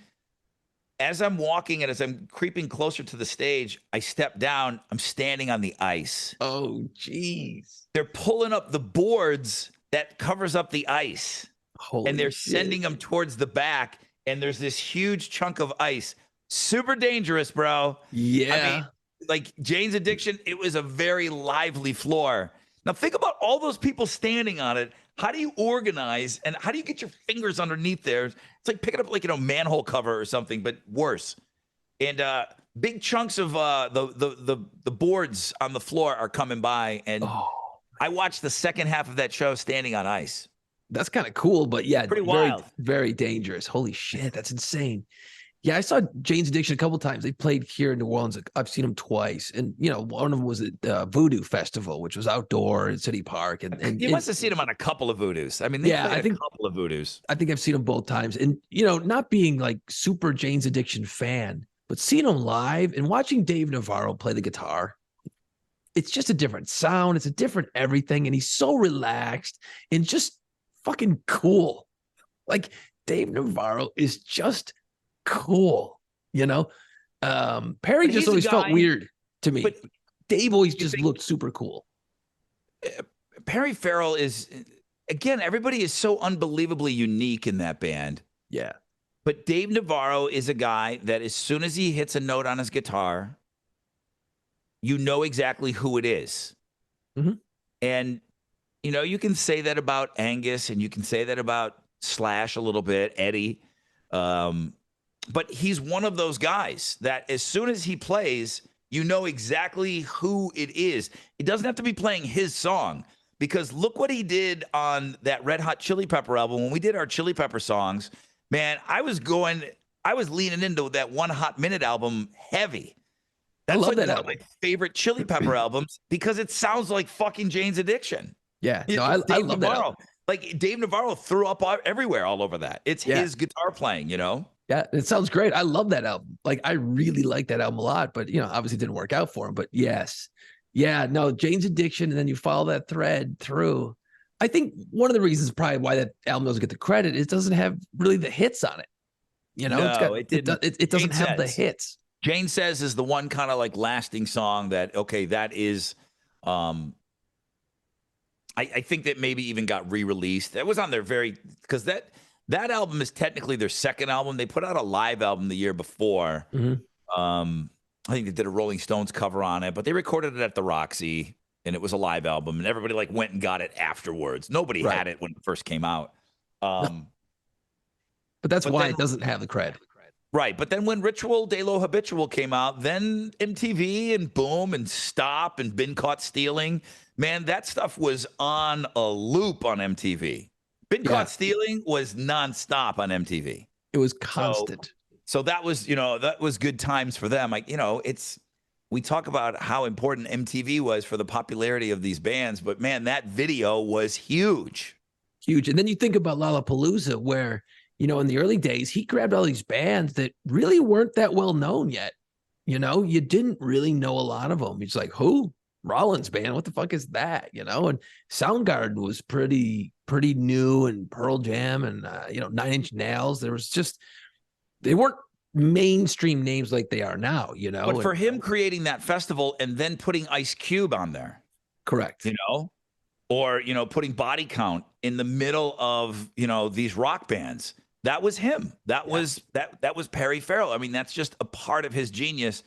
As I'm walking and as I'm creeping closer to the stage, I step down. I'm standing on the ice. Oh, jeez. They're pulling up the boards that covers up the ice. Holy and they're shit. sending them towards the back, and there's this huge chunk of ice. Super dangerous, bro. Yeah. I mean, Jane's Addiction, it was a very lively floor. Now think about all those people standing on it. How do you organize, and how do you get your fingers underneath there? It's like picking up manhole cover or something, but worse. And big chunks of the boards on the floor are coming by, and I watched the second half of that show standing on ice. That's kind of cool, but yeah, Pretty very, wild. very dangerous. Holy shit, that's insane. Yeah, I saw Jane's Addiction a couple times. They played here in New Orleans. I've seen them twice, and one of them was at Voodoo Festival, which was outdoor in City Park. And You must have seen him on a couple of voodoos. I mean, they played a couple of voodoos. I think I've seen them both times. And not being like super Jane's Addiction fan, but seeing them live and watching Dave Navarro play the guitar, it's just a different sound. It's a different everything, and he's so relaxed and just fucking cool. Like Dave Navarro is just cool, Perry just always felt weird to me, but Dave always just looked super cool. Perry Farrell is, again, everybody is so unbelievably unique in that band. Yeah. But Dave Navarro is a guy that as soon as he hits a note on his guitar, you know exactly who it is. Mm-hmm. And, you can say that about Angus, and you can say that about Slash a little bit, Eddie. But he's one of those guys that as soon as he plays, you know exactly who it is. It doesn't have to be playing his song, because look what he did on that Red Hot Chili Pepper album. When we did our Chili Pepper songs, man, I was leaning into that One Hot Minute album heavy. That's I love like that one album. of my favorite Chili Pepper albums because it sounds like fucking Jane's Addiction. Yeah, no, I love that album. Like Dave Navarro threw up everywhere all over that. It's his guitar playing, Yeah, it sounds great. I love that album. Like, I really like that album a lot, but obviously it didn't work out for him. But yes. Yeah, no, Jane's Addiction, and then you follow that thread through. I think one of the reasons probably why that album doesn't get the credit is it doesn't have really the hits on it. No, it doesn't have the hits. Jane Says is the one kind of like lasting song that, okay, that is, I think that maybe even got re-released. That was on their because that album is technically their second album. They put out a live album the year before. Mm-hmm. I think they did a Rolling Stones cover on it, but they recorded it at the Roxy, and it was a live album, and everybody like went and got it afterwards. Nobody had it when it first came out. But that's why it doesn't have the cred. Right. But then when Ritual De Lo Habitual came out, then MTV and Boom and Stop and Been Caught Stealing, man, that stuff was on a loop on MTV. Been Caught Stealing was nonstop on MTV. It was constant. So that was, that was good times for them. Like, we talk about how important MTV was for the popularity of these bands, but man, that video was huge. Huge. And then you think about Lollapalooza, where, in the early days, he grabbed all these bands that really weren't that well known yet. You didn't really know a lot of them. It's like, who? Rollins band? What the fuck is that? And Soundgarden was pretty new, and Pearl Jam and, 9 Inch Nails. There was just, they weren't mainstream names like they are now, But for him creating that festival and then putting Ice Cube on there. Correct. Or, putting Body Count in the middle of, these rock bands. That was him. That was Perry Farrell. I mean, that's just a part of his genius.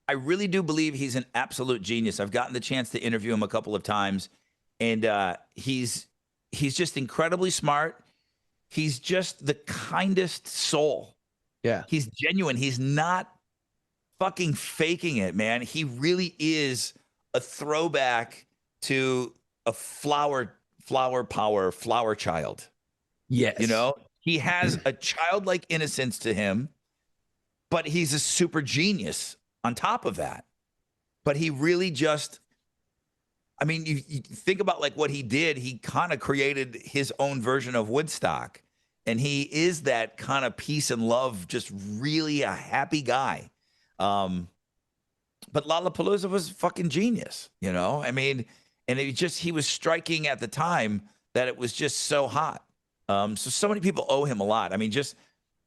I really do believe he's an absolute genius. I've gotten the chance to interview him a couple of times, and he's just incredibly smart. He's just the kindest soul. Yeah. He's genuine. He's not fucking faking it, man. He really is a throwback to a flower child. Yes. He has a childlike innocence to him, but he's a super genius on top of that. But he really just, I mean, you think about like what he did. He kind of created his own version of Woodstock. And he is that kind of peace and love, just really a happy guy. But Lollapalooza was fucking genius, I mean, and he was striking at the time that it was just so hot. So many people owe him a lot. I mean, just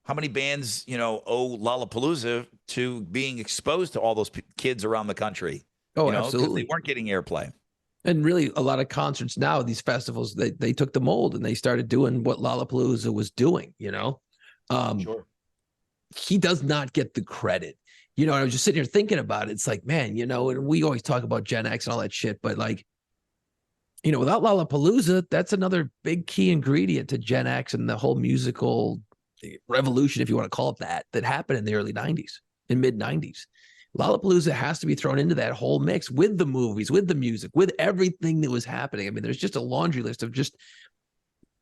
how many bands, owe Lollapalooza to being exposed to all those kids around the country? Oh, absolutely. They weren't getting airplay. And really, a lot of concerts now, these festivals, they took the mold and they started doing what Lollapalooza was doing, Sure. He does not get the credit. I was just sitting here thinking about it. It's like, man, and we always talk about Gen X and all that shit, but like, without Lollapalooza, that's another big key ingredient to Gen X and the whole musical revolution, if you want to call it that happened in the early 90s and mid 90s. Lollapalooza has to be thrown into that whole mix with the movies, with the music, with everything that was happening. I mean, there's just a laundry list of just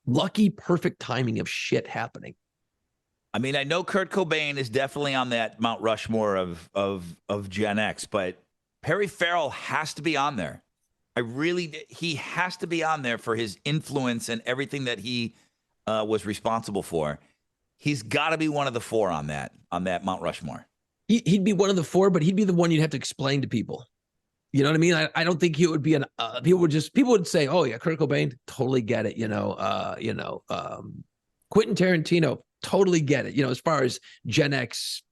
lucky, perfect timing of shit happening. I mean, I know Kurt Cobain is definitely on that Mount Rushmore of Gen X, but Perry Farrell has to be on there. He has to be on there for his influence and everything that he was responsible for. He's got to be one of the four on that Mount Rushmore. He'd be one of the four, but he'd be the one you'd have to explain to people. You know what I mean? I don't think he would be people would say, oh yeah, Kurt Cobain, totally get it. Quentin Tarantino, totally get it. As far as Gen X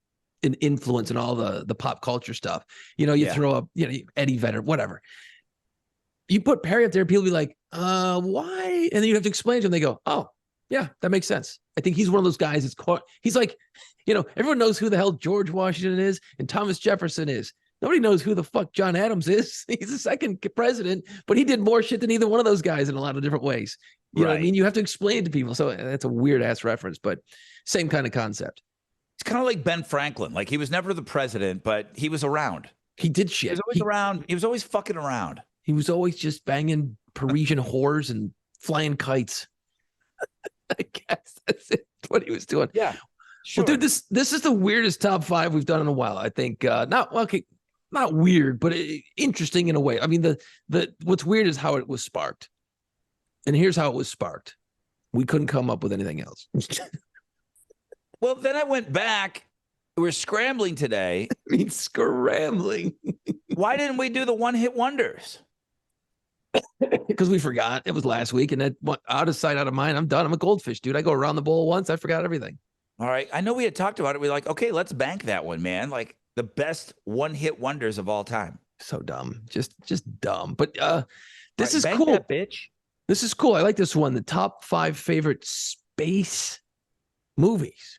and influence and all the pop culture stuff, throw up, Eddie Vedder, whatever. You put Perry up there, people be like, why? And then you have to explain to them. They go, oh yeah, that makes sense. I think he's one of those guys. He's like, everyone knows who the hell George Washington is and Thomas Jefferson is. Nobody knows who the fuck John Adams is. He's the second president, but he did more shit than either one of those guys in a lot of different ways. You know what I mean? You have to explain it to people. So that's a weird ass reference, but same kind of concept. It's kind of like Ben Franklin. Like, he was never the president, but he was around. He did shit. He was always around. He was always fucking around. He was always just banging Parisian whores and flying kites. I guess that's what he was doing. Yeah. Sure. Well, dude, this is the weirdest top 5 we've done in a while. I think not weird, but interesting in a way. I mean, the what's weird is how it was sparked. And here's how it was sparked. We couldn't come up with anything else. Well, then I went back. We're scrambling today. I mean, scrambling. Why didn't we do the one-hit wonders? Because we forgot. It was last week, and out of sight, out of mind. I'm done. I'm a goldfish, dude. I go around the bowl once. I forgot everything. All right. I know we had talked about it. We're like, okay, let's bank that one, man. Like, the best one-hit wonders of all time. So dumb. Just dumb. But this is bank cool. That bitch. This is cool. I like this one. The top 5 favorite space movies.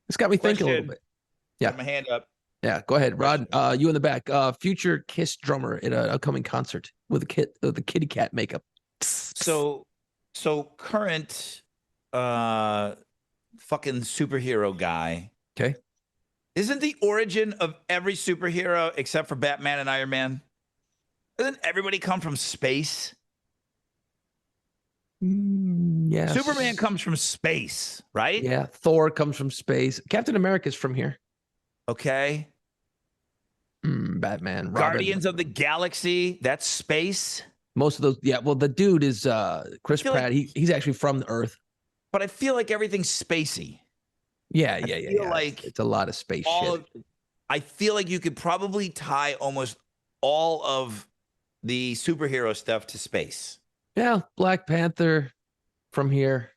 It's got me thinking a little bit. Yeah. Put my hand up. Yeah, go ahead, Rod. You in the back. Future Kiss drummer at an upcoming concert with the kitty cat makeup. So current fucking superhero guy. Okay. Isn't the origin of every superhero except for Batman and Iron Man? Doesn't everybody come from space? Yes. Superman comes from space, right? Yeah. Thor comes from space. Captain America's from here. Okay. Batman. Robin. Guardians of the Galaxy, that's space. Most of those, yeah. Well, the dude is Chris Pratt. Like, he's actually from the Earth. But I feel like everything's spacey. Yeah. Like it's a lot of space shit. I feel like you could probably tie almost all of the superhero stuff to space. Yeah, Black Panther from here.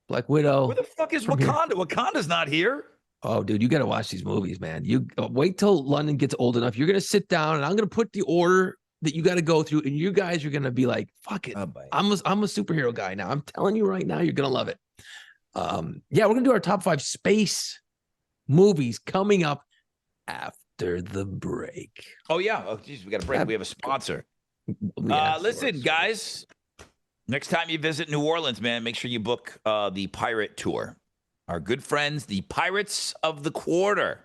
Black Widow. Where the fuck is Wakanda? Here. Wakanda's not here. Oh, dude, you got to watch these movies, man. You wait till London gets old enough. You're going to sit down and I'm going to put the order that you got to go through. And you guys are going to be like, fuck it. I'm a superhero guy now. I'm telling you right now, you're going to love it. Yeah, we're going to do our top 5 space movies coming up after the break. Oh, yeah. Oh, geez, we got a break. We have a sponsor. Listen, guys, next time you visit New Orleans, man, make sure you book the Pirate Tour. Our good friends, the Pirates of the Quarter,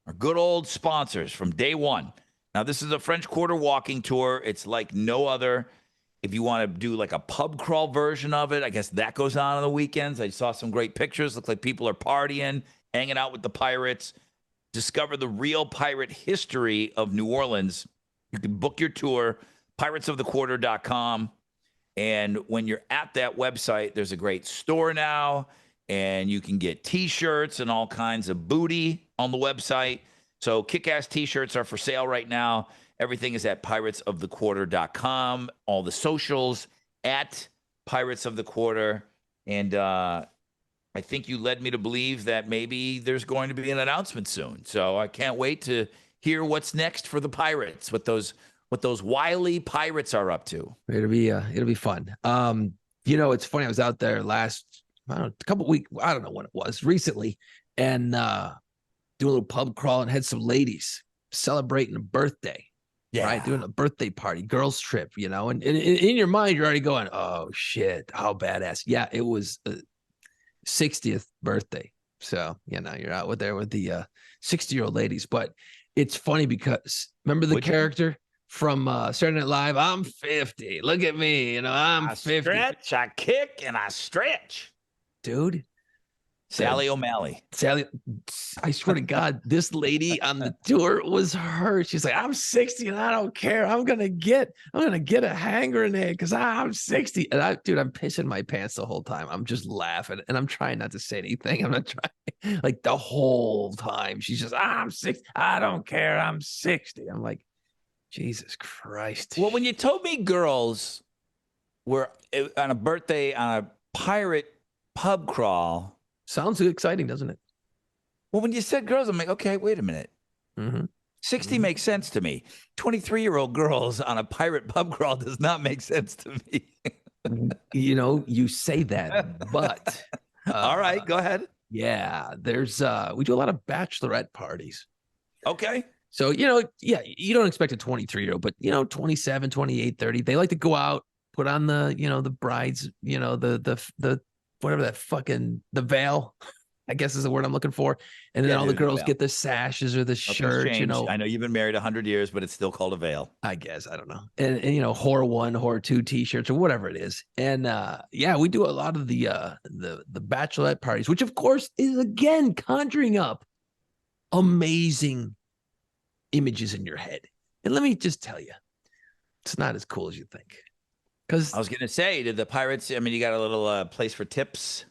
our good old sponsors from day one. Now, this is a French Quarter walking tour. It's like no other. If you want to do like a pub crawl version of it, I guess that goes on the weekends. I saw some great pictures. Looks like people are partying, hanging out with the pirates. Discover the real pirate history of New Orleans. You can book your tour, piratesofthequarter.com. And when you're at that website, there's a great store now, and you can get T-shirts and all kinds of booty on the website. So kick-ass T-shirts are for sale right now. Everything is at piratesofthequarter.com. All the socials at Pirates of the Quarter. And I think you led me to believe that maybe there's going to be an announcement soon. So I can't wait to hear what's next for the Pirates, what those wily pirates are up to. It'll be fun. It's funny. I was out there last, a couple weeks, I don't know when it was, recently, and doing a little pub crawl and had some ladies celebrating a birthday. Yeah. Right. Doing a birthday party, girls trip, and in your mind, you're already going, oh shit, how badass. Yeah. It was 60th birthday. So, you're out there with the 60-year-old ladies, but it's funny because remember the character from Saturday Night Live. I'm 50. Look at me. I'm I 50. stretch, I kick, and I stretch. Dude. Sally O'Malley. Sally, I swear to God, this lady on the tour was her. She's like, I'm 60 and I don't care. I'm gonna get a hand grenade because I'm 60. And I'm pissing my pants the whole time. I'm just laughing and I'm trying not to say anything. I'm not trying, like the whole time. She's just, I'm 60. I don't care. I'm 60. I'm like, Jesus Christ. Well, when you told me girls were on a birthday on a pirate pub crawl. Sounds exciting, doesn't it? Well, when you said girls, I'm like, okay, wait a minute. 60 makes sense to me. 23-year-old girls on a pirate pub crawl does not make sense to me. You say that, but all right, go ahead. Yeah, there's we do a lot of bachelorette parties. Okay. So, yeah, you don't expect a 23-year-old, but 27, 28, 30, they like to go out, put on the, the brides, the whatever that fucking, the veil, I guess is the word I'm looking for. And then all the girls get the sashes or the shirt, I know you've been married 100 years, but it's still called a veil. I guess, I don't know. And whore 1, whore 2 t-shirts or whatever it is. And yeah, we do a lot of the bachelorette parties, which of course is again conjuring up amazing images in your head. And let me just tell you, it's not as cool as you think. Because I was gonna say, did the pirates? I mean, you got a little place for tips.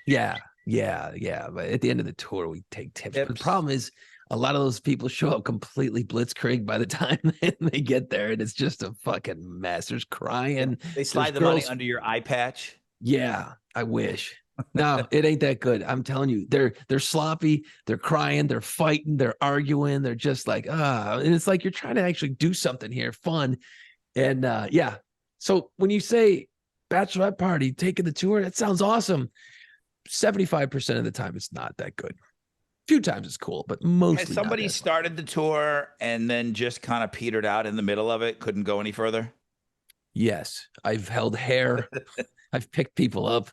Yeah. But at the end of the tour, we take tips. But the problem is, a lot of those people show up completely blitzkrieg by the time they get there, and it's just a fucking mess. There's crying. They slide the money under your eye patch. Yeah, I wish. No, it ain't that good. I'm telling you, they're sloppy, they're crying, they're fighting, they're arguing, they're just like, and it's like you're trying to actually do something here, fun. And yeah. So when you say bachelorette party, taking the tour, that sounds awesome. 75% of the time, it's not that good. A few times it's cool, but mostly Has somebody started the tour and then just kind of petered out in the middle of it, couldn't go any further? Yes, I've held hair. I've picked people up.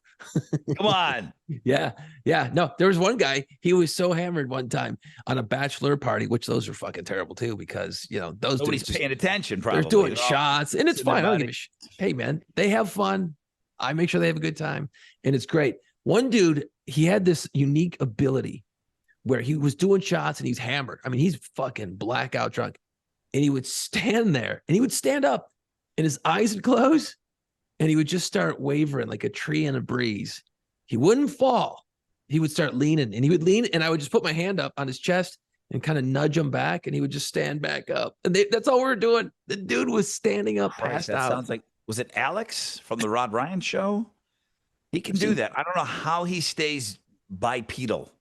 Come on. Yeah. No, there was one guy, he was so hammered one time on a bachelor party, which those are fucking terrible too, because, those nobody's paying attention, probably. They're doing shots, and it's fine. I don't give a shit. Hey, man, they have fun. I make sure they have a good time, and it's great. One dude, he had this unique ability where he was doing shots and he's hammered. I mean, he's fucking blackout drunk, and he would stand there and he would stand up and his eyes would close. And he would just start wavering like a tree in a breeze. He wouldn't fall. He would start leaning, and he would lean, and I would just put my hand up on his chest and kind of nudge him back, and he would just stand back up. And that's all we were doing. The dude was standing up, passed out. Sounds like, was it Alex from the Rod Ryan show? He can do that. I don't know how he stays bipedal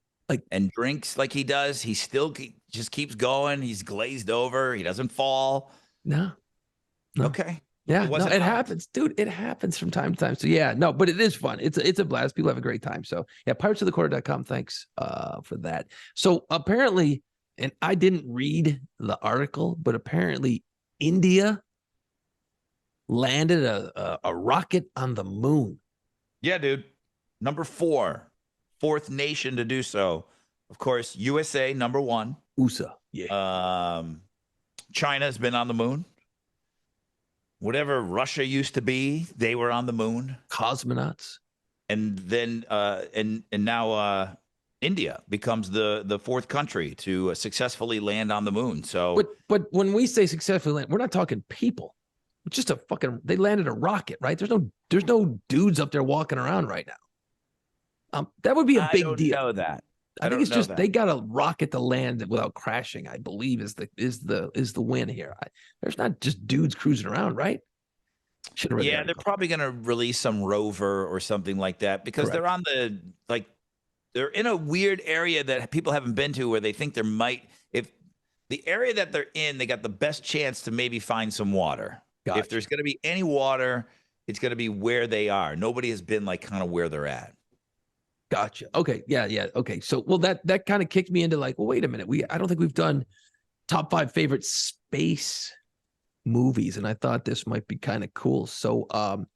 and drinks like he does. He still just keeps going. He's glazed over. He doesn't fall. No. Okay. Yeah, it happens, dude. It happens from time to time. So yeah, no, but it is fun. It's a blast. People have a great time. So yeah, piratesofthequarter.com. Thanks for that. So apparently, and I didn't read the article, but apparently India landed a rocket on the moon. Yeah, dude. Number 4, fourth nation to do so. Of course, USA, number 1. USA. Yeah. China's been on the moon. Whatever Russia used to be, they were on the moon. Cosmonauts. And then and now India becomes the fourth country to successfully land on the moon. So but when we say successfully land, we're not talking people. It's just they landed a rocket, right? There's no dudes up there walking around right now. That would be a big deal. I don't know that. I think it's just they got a rocket to land without crashing, I believe is the win here. There's not just dudes cruising around, right? Yeah, they're probably going to release some rover or something like that because they're on they're in a weird area that people haven't been to where they think there might, if the area that they're in, they got the best chance to maybe find some water. Gotcha. If there's going to be any water, it's going to be where they are. Nobody has been kind of where they're at. Gotcha. Okay. Yeah. Okay. So, well, that kind of kicked me into well, wait a minute. I don't think we've done top 5 favorite space movies, and I thought this might be kind of cool. So, do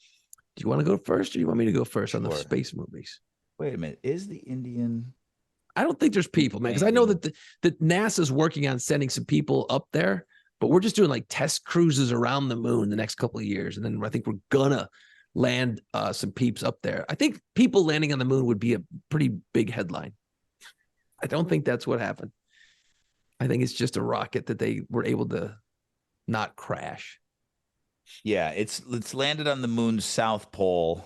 you want to go first, or you want me to go first on the space movies? Wait a minute. Is the Indian? I don't think there's people, man, because I know that NASA's working on sending some people up there. but we're just doing like test cruises around the moon the next couple of years. And then I think we're gonna land some peeps up there. I think people landing on the moon would be a pretty big headline. I don't think that's what happened. I think it's just a rocket that they were able to not crash. Yeah, it's landed on the moon's south pole.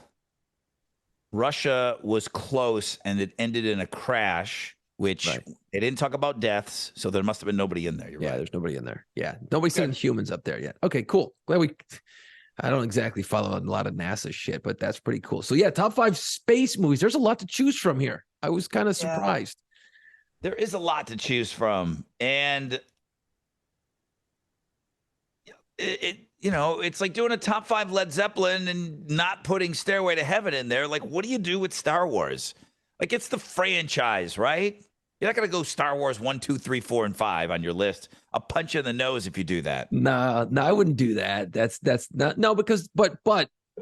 Russia was close and it ended in a crash, which they didn't talk about deaths, so there must have been nobody in there. You're right. There's nobody in there. Yeah, nobody's sending humans up there yet. Okay, cool. Glad I don't exactly follow a lot of NASA shit, but that's pretty cool. So yeah, top 5 space movies. There's a lot to choose from here. I was kind of surprised. There is a lot to choose from, and it's like doing a top 5 Led Zeppelin and not putting Stairway to Heaven in there. Like, what do you do with Star Wars? Like, it's the franchise, right? You're not going to go Star Wars 1, 2, 3, 4, and 5 on your list. I'll punch you in the nose if you do that. No, I wouldn't do that. That's not, no, because, but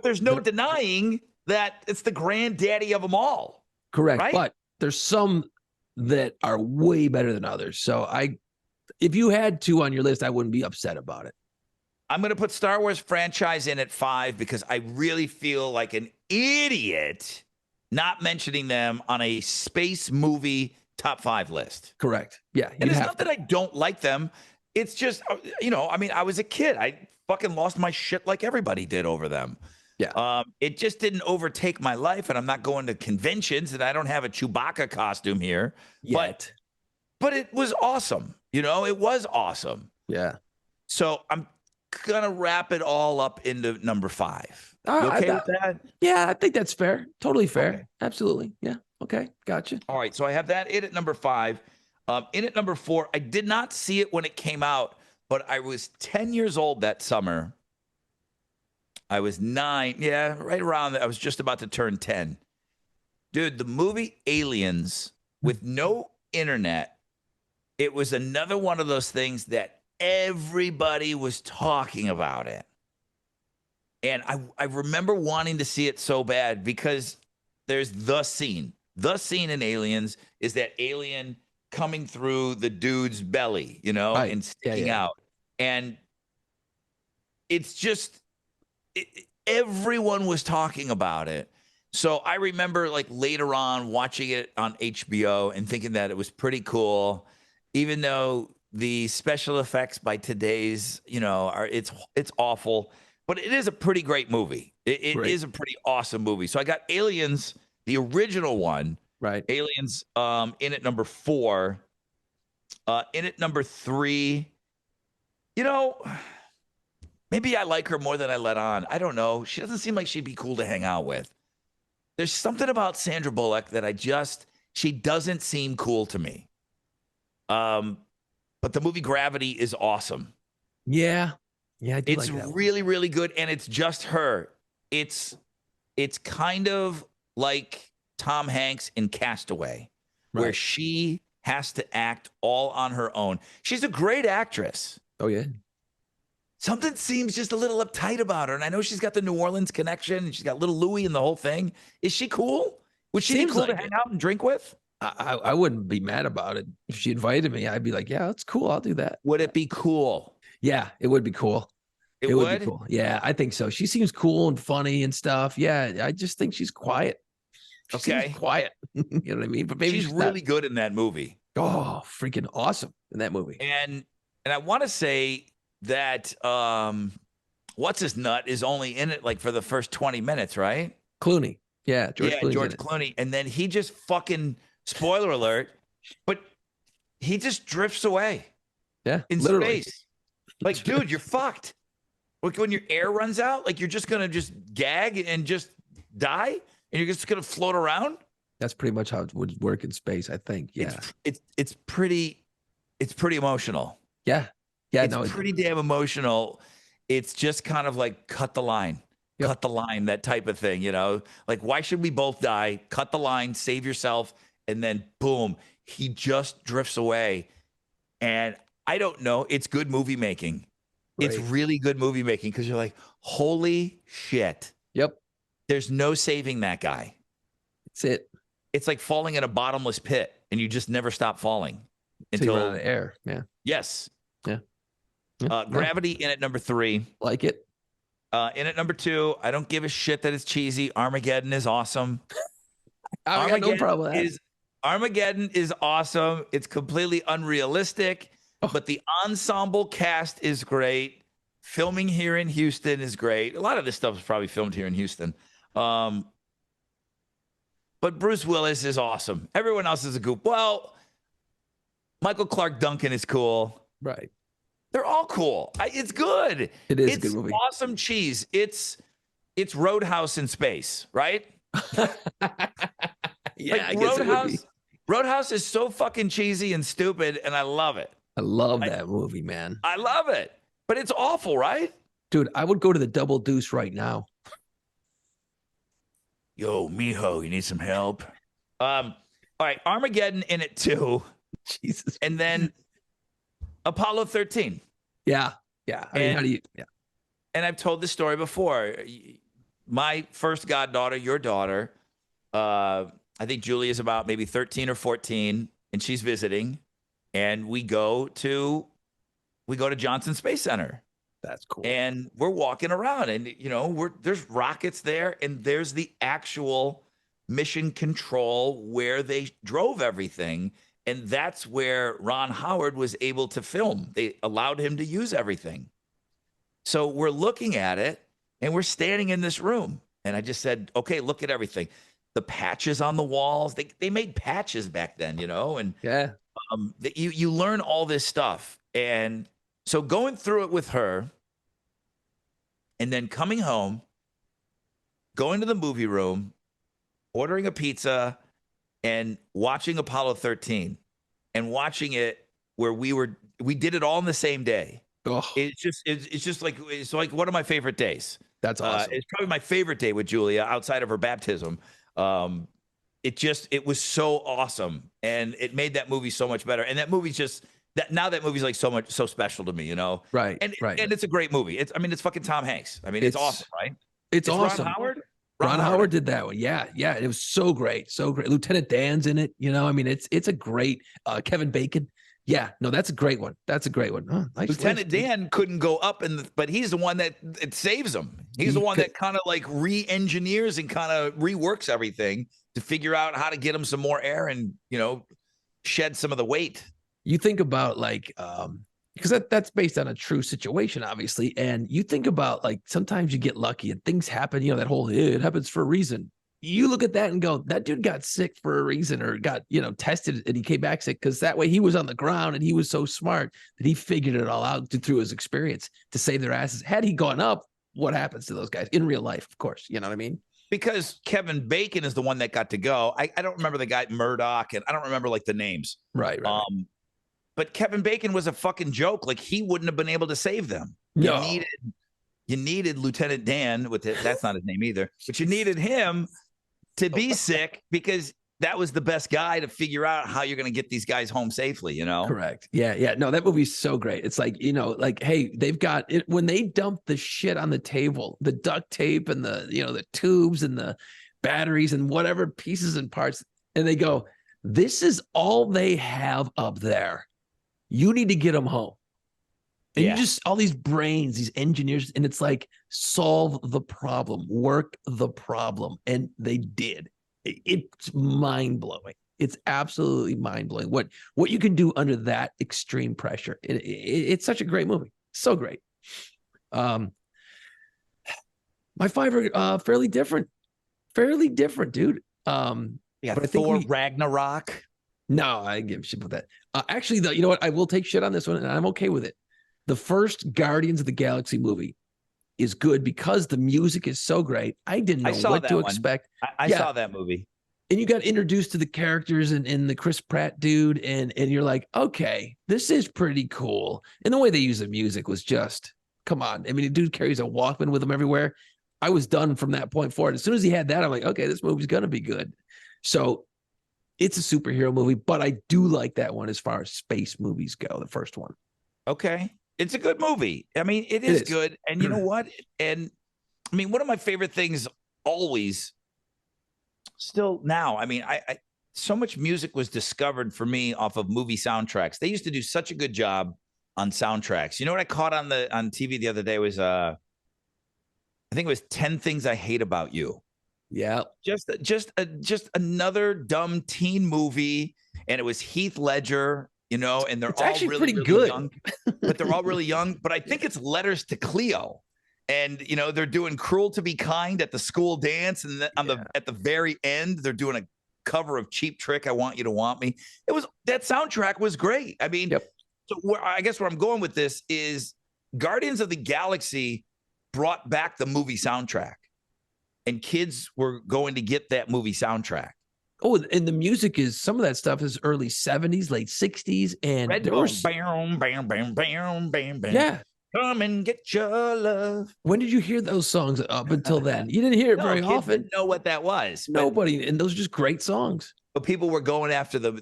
there's no denying that it's the granddaddy of them all. Correct. Right? But there's some that are way better than others. So if you had 2 on your list, I wouldn't be upset about it. I'm going to put Star Wars franchise in at 5 because I really feel like an idiot not mentioning them on a space movie top 5 list. Correct. Yeah. And it's not that I don't like them. It's just, I was a kid. I fucking lost my shit like everybody did over them. Yeah. It just didn't overtake my life, and I'm not going to conventions, and I don't have a Chewbacca costume here. Yet. But it was awesome. It was awesome. Yeah. So I'm going to wrap it all up into number 5. You okay with that? Yeah, I think that's fair. Totally fair. Okay. Absolutely. Yeah. Okay. Gotcha. All right. So I have that in at number 5. In at number 4, I did not see it when it came out, but I was 10 years old that summer. I was 9. Yeah, right around that. I was just about to turn 10. Dude, the movie Aliens with no internet, it was another one of those things that everybody was talking about it. And I remember wanting to see it so bad because there's the scene. The scene in Aliens is that alien coming through the dude's belly, right. and sticking out. And it's just, everyone was talking about it. So I remember like later on watching it on HBO and thinking that it was pretty cool, even though the special effects by today's, it's awful, but it is a pretty great movie. It is a pretty awesome movie. So I got Aliens, the original one, right? Aliens, in at number 4, in at number 3. Maybe I like her more than I let on. I don't know. She doesn't seem like she'd be cool to hang out with. There's something about Sandra Bullock that she doesn't seem cool to me. But the movie Gravity is awesome. Yeah. Yeah, I do it's like that really, really good, and it's just her. It's kind of like Tom Hanks in Castaway, where she has to act all on her own. She's a great actress. Oh, yeah. Something seems just a little uptight about her. And I know she's got the New Orleans connection and she's got little Louie and the whole thing. Is she cool? Would she be cool to hang out and drink with? I wouldn't be mad about it. If she invited me, I'd be like, yeah, that's cool. I'll do that. Would it be cool? Yeah, it would be cool. It would be cool. Yeah, I think so. She seems cool and funny and stuff. Yeah, I just think she's quiet. She seems quiet. You know what I mean? But maybe she's really good in that movie. Oh, freaking awesome in that movie. And I want to say that what's his nut is only in it like for the first 20 minutes, right? Clooney. Yeah, George Clooney. And then he just fucking, spoiler alert, but he just drifts away. Yeah, in literally. space. Like, dude, you're fucked. Like when your air runs out, like you're just gonna just gag and just die, and you're just gonna float around. That's pretty much how it would work in space, I think. Yeah, it's pretty emotional. Yeah, it's pretty damn emotional. It's just kind of like cut the line, cut the line, that type of thing. Like why should we both die? Cut the line, save yourself, and then boom, he just drifts away. And I don't know. It's good movie making. Right. It's really good movie making because you're like, holy shit. Yep. There's no saving that guy. That's it. It's like falling in a bottomless pit and you just never stop falling until you run out of air. Yeah. Yes. Yeah. Yeah, Gravity in at number 3. like it. In at number 2, I don't give a shit that it's cheesy. Armageddon is awesome. I got no problem with that. Armageddon is awesome. It's completely unrealistic, Oh. but the ensemble cast is great. Filming here in Houston is great. A lot of this stuff is probably filmed here in Houston. But Bruce Willis is awesome. Everyone else is a goof. Well, Michael Clark Duncan is cool. Right. They're all cool. It's good. It is It's a good movie. awesome cheese. It's Roadhouse in space, right? Yeah, Like, I guess it would be. Roadhouse is so fucking cheesy and stupid, and I love it. I love that movie, man. I love it. But it's awful, right? Dude, I would go to the Double Deuce right now. Yo, mijo, you need some help? All right, Armageddon in it too, Jesus. and then Apollo 13. Yeah. Yeah. I mean, how do you? Yeah. And I've told this story before. My first goddaughter, your daughter, I think Julie is about maybe 13 or 14, and she's visiting, and we go to Johnson Space Center. That's cool. And we're walking around, and there's rockets there, and there's the actual mission control where they drove everything, and that's where Ron Howard was able to film. They allowed him to use everything. So we're looking at it, and we're standing in this room, and I just said, "Okay, look at everything. The patches on the walls. They made patches back then, and Yeah. you learn all this stuff." And so going through it with her, and then coming home, going to the movie room, ordering a pizza, and watching Apollo 13, and watching it where we did it all in the same day. Oh, It's like one of my favorite days. that's awesome. It's probably my favorite day with Julia outside of her baptism. It was so awesome, and it made that movie so much better. And that movie's that movie's like so special to me, Right. And right. and it's a great movie. It's fucking Tom Hanks. I mean, it's awesome, right? It's awesome. Ron Howard. Ron Howard did that one. Yeah. Yeah. It was so great. So great. Lieutenant Dan's in it. I mean, it's a great Kevin Bacon. Yeah. No, that's a great one. That's a great one. Oh, nice Lieutenant list. Dan couldn't go up, but he's the one that it saves him. He's the one that kind of like re-engineers and kind of reworks everything to figure out how to get him some more air and shed some of the weight. You think about because that's based on a true situation, obviously. And you think about sometimes you get lucky and things happen, that whole it happens for a reason. You look at that and go, that dude got sick for a reason, or got, tested and he came back sick, because that way he was on the ground and he was so smart that he figured it all out through his experience to save their asses. Had he gone up, what happens to those guys in real life? Of course, you know what I mean? Because Kevin Bacon is the one that got to go. I don't remember the guy Murdoch, and I don't remember the names. Right. But Kevin Bacon was a fucking joke. Like, he wouldn't have been able to save them. No. You needed Lieutenant Dan that's not his name either, but you needed him to be sick, because that was the best guy to figure out how you're going to get these guys home safely, Correct. Yeah. Yeah. No, that movie's so great. It's hey, they've got it when they dump the shit on the table, the duct tape and the tubes and the batteries and whatever pieces and parts, and they go, this is all they have up there. You need to get them home. And you just, all these brains, these engineers, and it's like, solve the problem, work the problem. And they did. It's mind-blowing. It's absolutely mind-blowing what you can do under that extreme pressure. It's such a great movie. So great. My five are fairly different, dude. Yeah, but I think Thor Ragnarok. No, I give shit about that. Actually, though, you know what? I will take shit on this one, and I'm okay with it. The first Guardians of the Galaxy movie is good because the music is so great. I didn't know what to expect. I saw that movie. And you got introduced to the characters and the Chris Pratt dude, and you're like, okay, this is pretty cool. And the way they use the music was just, come on. I mean, the dude carries a Walkman with him everywhere. I was done from that point forward. As soon as he had that, I'm like, okay, this movie's going to be good. So it's a superhero movie, but I do like that one as far as space movies go, the first one. Okay. It's a good movie. I mean, it is good. And you know what? And I mean, one of my favorite things always, still now, I mean, I so much music was discovered for me off of movie soundtracks. They used to do such a good job on soundtracks. You know what I caught on TV the other day was I think it was 10 Things I Hate About You. Yeah. Just another dumb teen movie, and it was Heath Ledger, and they're It's all actually really, pretty really good. young, but they're all really young. But I think it's Letters to Cleo. And they're doing "Cruel to Be Kind" at the school dance, and at the very end, they're doing a cover of Cheap Trick, "I Want You to Want Me." That soundtrack was great. I mean, So I guess where I'm going with this is Guardians of the Galaxy brought back the movie soundtrack, and kids were going to get that movie soundtrack. Oh, and the music some of that stuff is early 70s, late 60s, and Red there Bull, was bam, bam, bam, bam, bam, bam. yeah. Come and get your love. When did you hear those songs up until then? You didn't hear it very kids often. didn't know what that was. Nobody, and those are just great songs. But people were going after the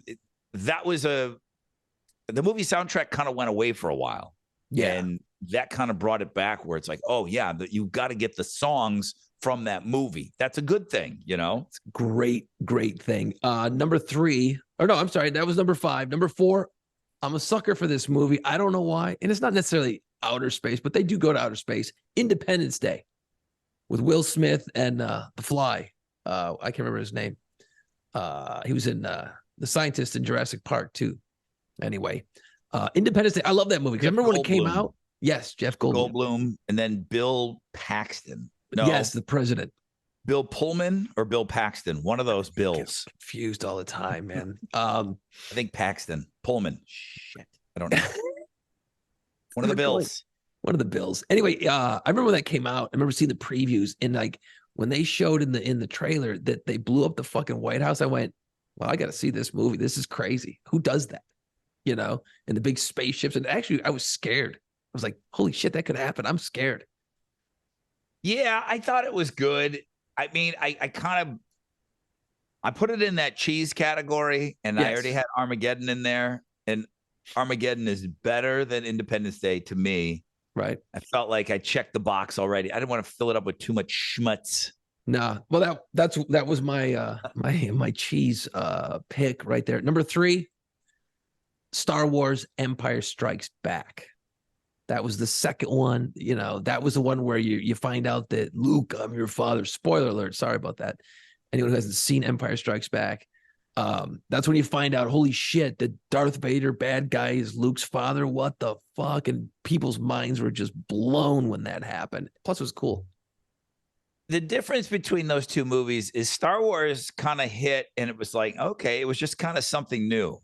movie soundtrack kind of went away for a while. Yeah. And that kind of brought it back where it's like, oh yeah, you've got to get the songs from that movie. That's a good thing, It's Great thing. Number 3, or no, I'm sorry, that was number 5. Number 4, I'm a sucker for this movie. I don't know why. And it's not necessarily outer space, but they do go to outer space. Independence Day with Will Smith and The Fly. I can't remember his name. He was in the scientist in Jurassic Park too. Anyway, Independence Day. I love that movie because I remember when it came out. Yes, Jeff Goldblum, and then Bill Paxton. No, yes, the president. Bill Pullman or Bill Paxton. One of those Bills. Confused all the time, man. I think Paxton. Pullman. Shit, I don't know. One of the Bills. One of the Bills. Anyway, I remember when that came out. I remember seeing the previews, and like when they showed in the trailer that they blew up the fucking White House, I went, well, I got to see this movie. This is crazy. Who does that? And the big spaceships. And actually, I was scared. I was like, holy shit, that could happen. I'm scared. Yeah, I thought it was good. I mean, I put it in that cheese category, and I already had Armageddon in there. And Armageddon is better than Independence Day to me. Right. I felt like I checked the box already. I didn't want to fill it up with too much schmutz. Nah. Well, that was my my cheese pick right there. Number 3, Star Wars Empire Strikes Back. That was the second one. That was the one where you find out that Luke, I'm your father. Spoiler alert. Sorry about that. Anyone who hasn't seen Empire Strikes Back. That's when you find out, holy shit, that Darth Vader, bad guy, is Luke's father. What the fuck? And people's minds were just blown when that happened. Plus, it was cool. The difference between those two movies is Star Wars kind of hit, and it was like, okay, it was just kind of something new.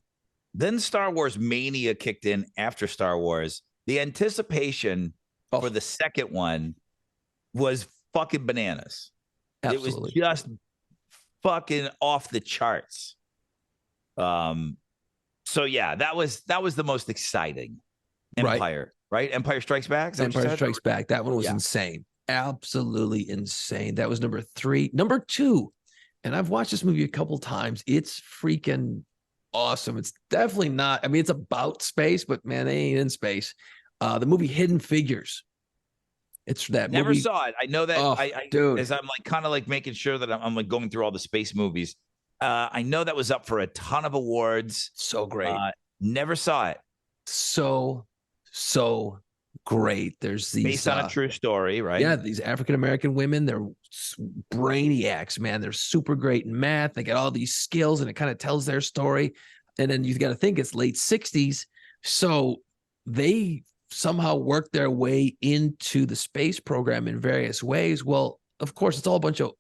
Then Star Wars Mania kicked in after Star Wars. The anticipation for the second one was fucking bananas. Absolutely. It was just fucking off the charts. So yeah, that was the most exciting. Empire, right? Empire Strikes Back. Empire Strikes Back. That one was insane. Absolutely insane. That was number 3. Number 2, and I've watched this movie a couple times. It's freaking awesome. It's definitely not. I mean, it's about space, but man, they ain't in space. The movie Hidden Figures. It's that Never movie. saw it. I know that. Dude. As I'm like kind of like making sure that I'm like going through all the space movies. I know that was up for a ton of awards. So great. Never saw it. So great. There's these based on a true story, right? Yeah, these African-American women, they're brainiacs, man. They're super great in math. They got all these skills, and it kind of tells their story. And then you got to think it's late 60s. So they somehow worked their way into the space program in various ways. Well, of course, it's all a bunch of,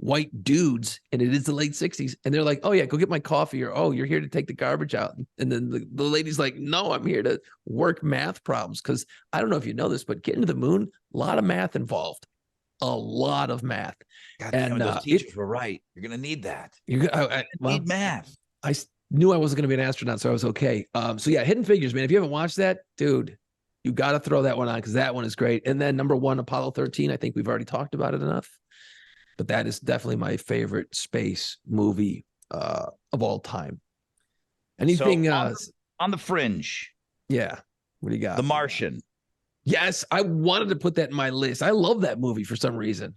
white dudes, and it is the late 60s. And they're like, oh yeah, go get my coffee, or, oh, you're here to take the garbage out. And then the lady's like, no, I'm here to work math problems. Cause I don't know if you know this, but getting to the moon, a lot of math involved, a lot of math. God damn, those teachers were right. You're going to need that. Need math. I knew I wasn't going to be an astronaut, so I was okay. So yeah, Hidden Figures, man. If you haven't watched that, dude, you got to throw that one on, because that one is great. And then number 1, Apollo 13. I think we've already talked about it enough, but that is definitely my favorite space movie of all time. Anything on the fringe? Yeah. What do you got? The Martian. Yes, I wanted to put that in my list. I love that movie for some reason.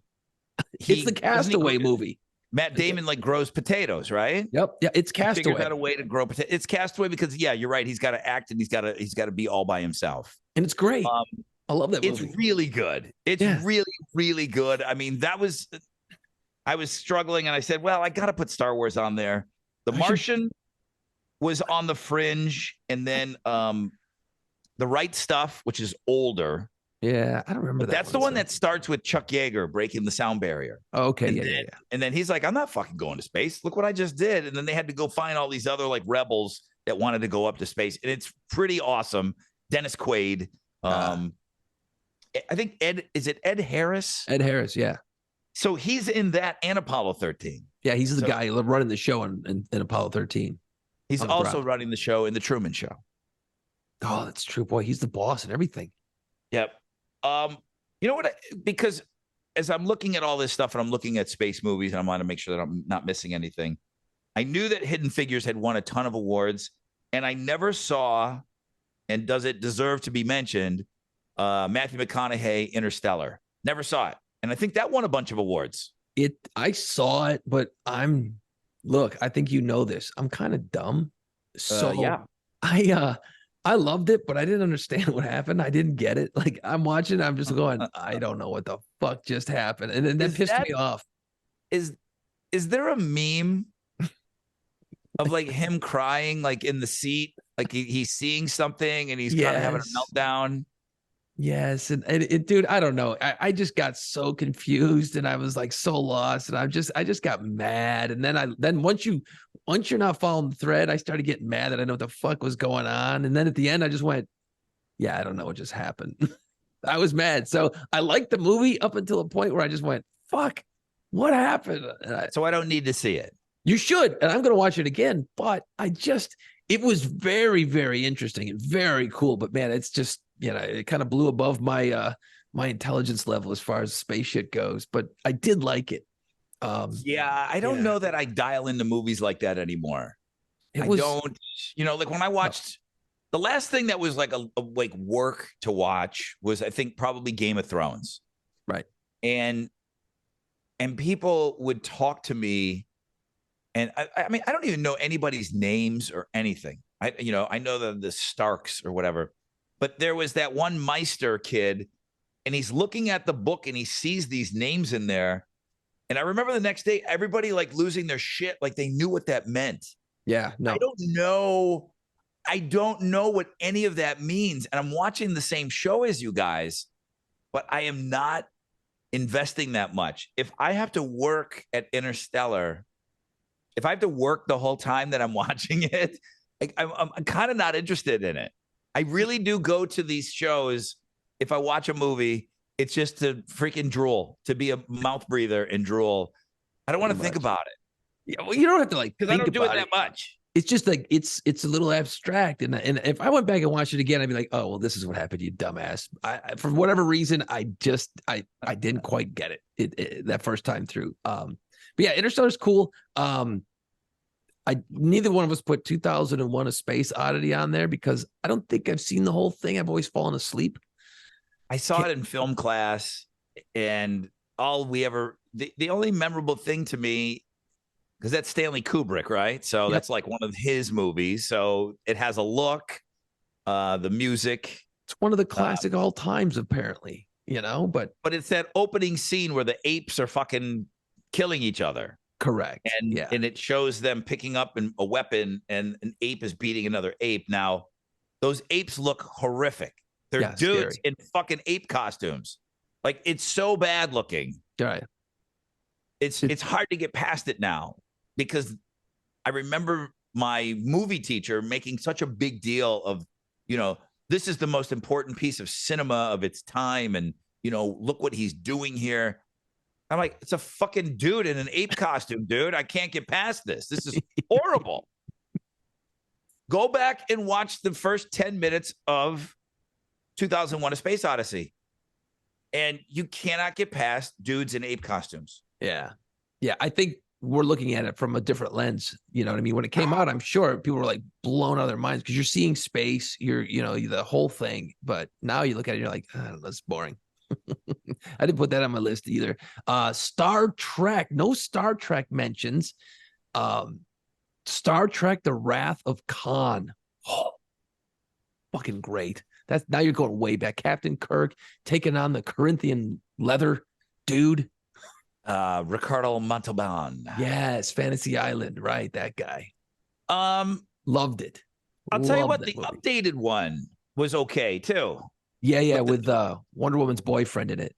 It's the Castaway movie. Matt Damon like grows potatoes, right? Yep. Yeah, it's He figures Castaway. out a way to grow potatoes. It's Castaway because yeah, you're right. He's got to act and he's got to be all by himself. And it's great. Um, I love that it's movie. really good. It's Yeah. really, really good. I mean, I was struggling and I said, well, I got to put Star Wars on there. The Martian was on the fringe, and then The Right Stuff, which is older. Yeah, I don't remember that. That's the one that starts with Chuck Yeager breaking the sound barrier. Oh, okay, And yeah, then, yeah, yeah. And then he's like, I'm not fucking going to space. Look what I just did. And then they had to go find all these other like rebels that wanted to go up to space. And it's pretty awesome. Dennis Quaid. I think Ed Harris? Ed Harris, yeah. So he's in that and Apollo 13. Yeah, he's the guy running the show in Apollo 13. He's also running the show in The Truman Show. Oh, that's true. Boy, he's the boss and everything. Yep. You know what? Because as I'm looking at all this stuff and I'm looking at space movies and I want to make sure that I'm not missing anything, I knew that Hidden Figures had won a ton of awards, and I never saw, and does it deserve to be mentioned, Matthew McConaughey, Interstellar. Never saw it. And I think that won a bunch of awards. I saw it, but look, I think you know this. I'm kind of dumb. So yeah. I loved it, but I didn't understand what happened. I didn't get it. Like I'm watching, I'm just going, I don't know what the fuck just happened. And then that pissed me off. Is there a meme of like him crying like in the seat? Like he's seeing something and he's kind of having a meltdown. Yes. And dude, I don't know. I just got so confused and I was like so lost, and I just got mad. And then once you're not following the thread, I started getting mad that I know what the fuck was going on. And then at the end, I just went, yeah, I don't know what just happened. I was mad. So I liked the movie up until a point where I just went, fuck, what happened? So I don't need to see it. You should. And I'm going to watch it again. But it was very, very interesting and very cool. But man, it's just, it kind of blew above my my intelligence level as far as space shit goes. But I did like it. I don't know that I dial into movies like that anymore. I don't, like when I watched the last thing that was like a work to watch was, I think, probably Game of Thrones. Right. And people would talk to me, and I mean, I don't even know anybody's names or anything. I know the Starks or whatever, but there was that one Meister kid, and he's looking at the book and he sees these names in there. And I remember the next day, everybody like losing their shit, like they knew what that meant. Yeah, no. I don't know what any of that means. And I'm watching the same show as you guys, but I am not investing that much. If I have to work at Interstellar, if I have to work the whole time that I'm watching it, I'm kind of not interested in it. I really do go to these shows. If I watch a movie, it's just to freaking drool, to be a mouth breather and drool. I don't want to think about it. Yeah, well, you don't have to like because I don't do it that much. It's just like it's a little abstract, and if I went back and watched it again, I'd be like, oh well, this is what happened, you dumbass. For whatever reason, I didn't quite get it that first time through. But yeah, Interstellar's cool. Neither one of us put 2001: A Space Odyssey on there because I don't think I've seen the whole thing. I've always fallen asleep. I saw it in film class, and the only memorable thing to me, because that's Stanley Kubrick, right? So that's like one of his movies. So it has a look, the music. It's one of the classic all times, apparently, but it's that opening scene where the apes are fucking killing each other. Correct. And it shows them picking up a weapon, and an ape is beating another ape. Now, those apes look horrific. They're dudes in fucking ape costumes. Like, it's so bad looking. Right. It's hard to get past it now, because I remember my movie teacher making such a big deal of, this is the most important piece of cinema of its time. And, look what he's doing here. I'm like, it's a fucking dude in an ape costume, dude. I can't get past this. This is horrible. Go back and watch the first 10 minutes of 2001: A Space Odyssey, and you cannot get past dudes in ape costumes. Yeah. I think we're looking at it from a different lens. You know what I mean? When it came out, I'm sure people were like blown out of their minds because you're seeing space, you're the whole thing. But now you look at it, you're like, oh, that's boring. I didn't put that on my list either. Star Trek, no Star Trek mentions. Star Trek: The Wrath of Khan. Oh, fucking great. That's now you're going way back. Captain Kirk taking on the Corinthian leather dude. Ricardo Montalban. Yes, Fantasy Island, right? That guy. Loved it. I'll tell you Loved what, that the movie. updated one was okay too. Yeah, but with Wonder Woman's boyfriend in it.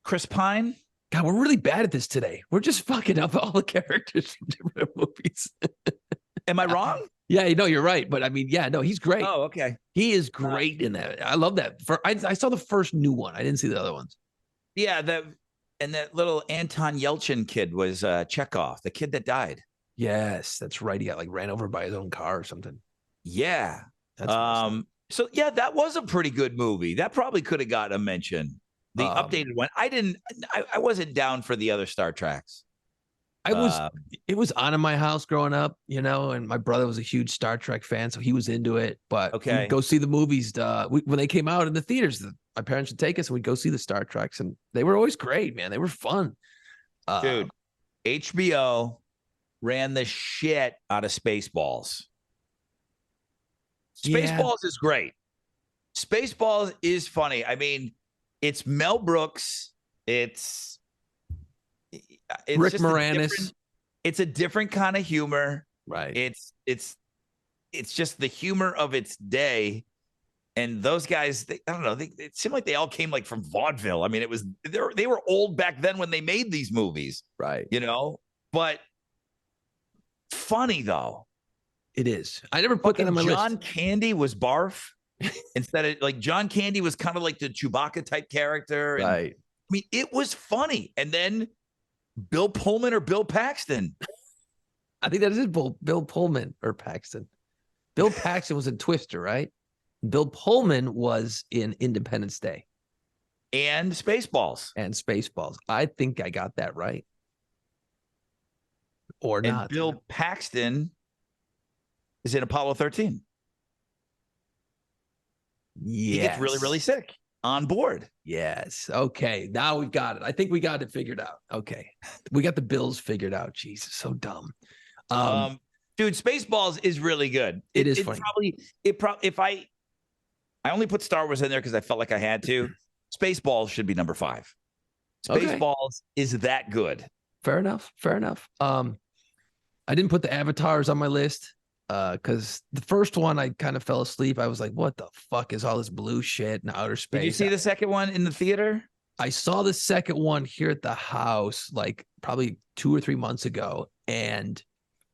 Chris Pine. God, we're really bad at this today. We're just fucking up all the characters from different movies. Am I wrong? Yeah, no, you're right. But I mean, yeah, no, he's great. Oh, okay. He is great in that. I love that. I saw the first new one. I didn't see the other ones. Yeah, that little Anton Yelchin kid was Chekhov, the kid that died. Yes, that's right. He got like ran over by his own car or something. Yeah. That's messed up. So yeah, that was a pretty good movie. That probably could have gotten a mention. The updated one. I wasn't down for the other Star Treks. It was on in my house growing up, and my brother was a huge Star Trek fan, so he was into it. But Okay. we'd go see the movies when they came out in the theaters. My parents would take us and we'd go see the Star Treks, and they were always great, man. They were fun. Dude, HBO ran the shit out of Spaceballs. Yeah. Spaceballs is great. Spaceballs is funny. I mean, it's Mel Brooks. It's Rick just Moranis. It's a different kind of humor. Right. It's just the humor of its day. And those guys, I don't know. It seemed like they all came like from vaudeville. I mean, they were old back then when they made these movies, Right. But funny though. It is. I never put that on my John list. Candy was barf instead of like John Candy was kind of like the Chewbacca type character. And, Right. I mean, it was funny. And then Bill Pullman or Bill Paxton. I think that is Bill Pullman or Paxton. Bill Paxton was in Twister, right? Bill Pullman was in Independence Day And Spaceballs. and Spaceballs. I think I got that right. Or And not. Bill Paxton is in Apollo 13. Yes. He gets really, really sick on board. Yes. Okay. Now we've got it. I think we got it figured out. Okay. We got the Bills figured out. Jesus, so dumb. Dude, Spaceballs is really good. It is funny. If I only put Star Wars in there because I felt like I had to. Spaceballs should be number 5. Okay. Spaceballs is that good. Fair enough. Fair enough. I didn't put the Avatars on my list because the first one I kind of fell asleep. I was like, what the fuck is all this blue shit in outer space? Did you see the second one in the theater? I saw the second one here at the house like probably 2 or 3 months ago. And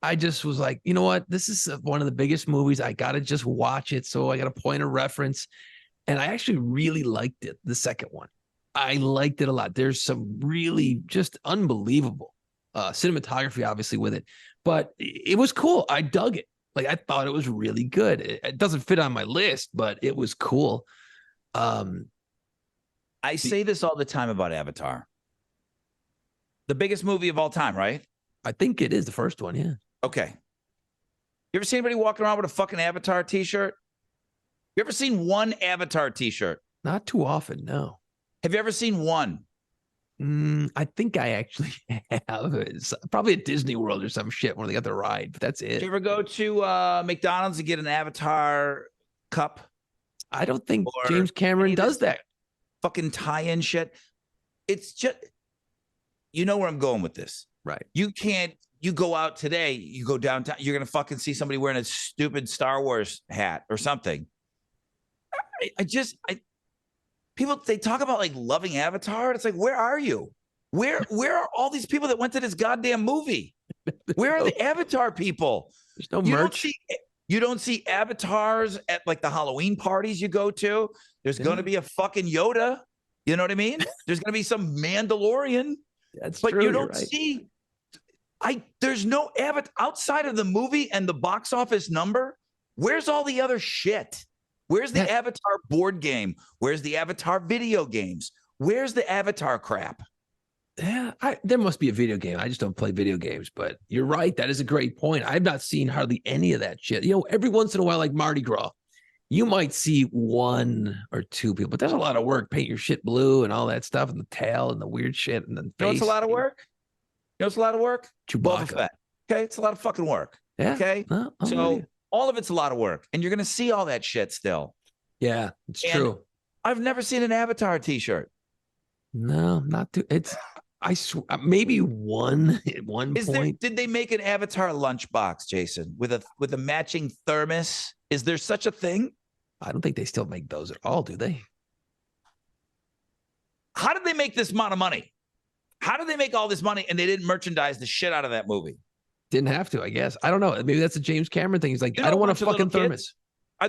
I just was like, you know what? This is one of the biggest movies. I got to just watch it. So I got a point of reference. And I actually really liked it, the second one. I liked it a lot. There's some really just unbelievable cinematography, obviously, with it. But it was cool. I dug it. Like, I thought it was really good. It doesn't fit on my list, but it was cool. I say this all the time about Avatar. The biggest movie of all time, right? I think it is the first one, yeah. Okay. You ever seen anybody walking around with a fucking Avatar t-shirt? You ever seen one Avatar t-shirt? Not too often, no. Have you ever seen one? I think I actually have. It's probably at Disney World or some shit when they got the ride, but that's Did it. you ever go to McDonald's and get an Avatar cup? I don't think Or James Cameron any of does this that. Fucking tie-in shit. It's just, you know where I'm going with this. Right. You go out today, you go downtown, you're going to fucking see somebody wearing a stupid Star Wars hat or something. People, they talk about like loving Avatar. It's like, where are you? Where are all these people that went to this goddamn movie? Where are the Avatar people? There's no You merch. you don't see avatars at like the Halloween parties you go to. There's Yeah. going to be a fucking Yoda. You know what I mean? There's going to be some Mandalorian, That's but true. you you're don't right. see. There's no Avatar outside of the movie and the box office number. Where's all the other shit? Where's the Yeah. Avatar board game? Where's the Avatar video games? Where's the Avatar crap? Yeah, there must be a video game. I just don't play video games, but you're right. That is a great point. I've not seen hardly any of that shit. Every once in a while, like Mardi Gras, You might see one or two people, but there's a lot of work. Paint your shit blue and all that stuff, and the tail and the weird shit and the face. You know it's a lot of work? You know it's a lot of work? Boba Chewbacca. Fett. Okay, it's a lot of fucking work. Yeah. Okay? No, I'm with So you. all of it's a lot of work. And you're going to see all that shit still. Yeah, it's And true. I've never seen an Avatar t-shirt. No, not too. It's I swear maybe one at one Is there? point. Did they make an Avatar lunchbox, Jason, with a matching thermos? Is there such a thing? I don't think they still make those at all, do they? How did they make this amount of money? How did they make all this money and they didn't merchandise the shit out of that movie? Didn't have to, I guess. I don't know. Maybe that's a James Cameron thing. He's like, You I know don't want a bunch a of fucking little thermos. kids? Are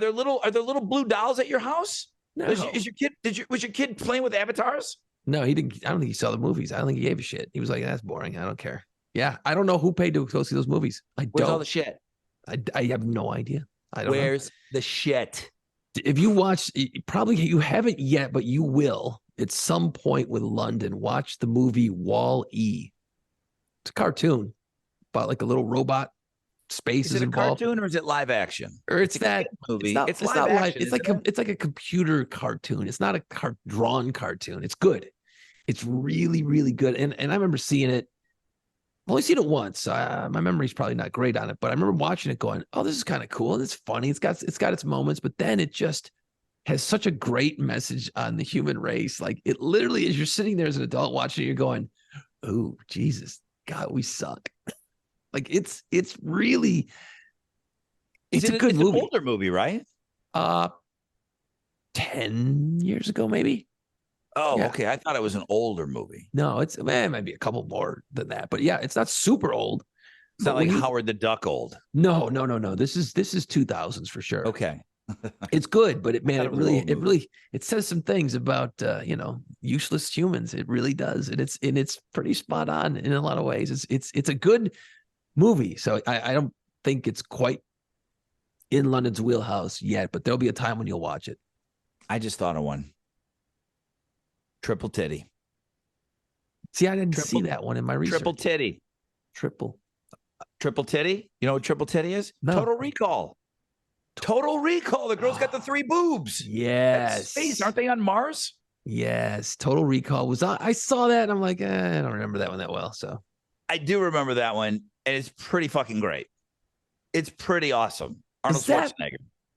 there little blue dolls at your house? No, Is your kid? Was your kid playing with avatars? no, he didn't. I don't think he saw the movies. I don't think he gave a shit. He was like, that's boring. I don't care. Yeah, I don't know who paid to go see those movies. I Where's all don't. the shit? I have no idea. I don't know. Where's the shit? If you watch, probably you haven't yet, but you will at some point with London. Watch the movie Wall-E. It's a cartoon about like a little robot. Space Is it a involved, cartoon or is it live action? or it's a that kid movie. It's not, It's it's live not live. action, It's like isn't it? it's like a computer cartoon. It's not a drawn cartoon. It's good. It's really really good. And I remember seeing it. I've only seen it once. My memory's probably not great on it, but I remember watching it, going, "Oh, this is kind of cool. It's funny. It's got its moments, but then it just has such a great message on the human race. Like it literally is. You're sitting there as an adult watching it, you're going, "Oh, Jesus, God, we suck." Like it's really. It's a good It's movie. an older movie, right? 10 years ago, maybe. Oh, Yeah. okay. I thought it was an older movie. No, it might be a couple more than that, but yeah, it's not super old. It's not But like when you- Howard the Duck old. No. This is 2000s for sure. Okay. It's good, but it thought it was an old movie. it says some things about useless humans. It really does, and it's pretty spot on in a lot of ways. It's a good movie. So I don't think it's quite in London's wheelhouse yet, but there'll be a time when you'll watch it. I just thought of one. Triple titty. See, I didn't see Triple- that one in my research. Triple titty. Triple. Triple titty. You know what triple titty is? No. Total Recall. Total Recall. The girl's got the 3 boobs. That's Yes. space. Aren't they on Mars? Yes. Total Recall was on. I saw that and I'm like, I don't remember that one that well. So I do remember that one, and it's pretty fucking great. It's pretty awesome. Arnold Is that- Schwarzenegger.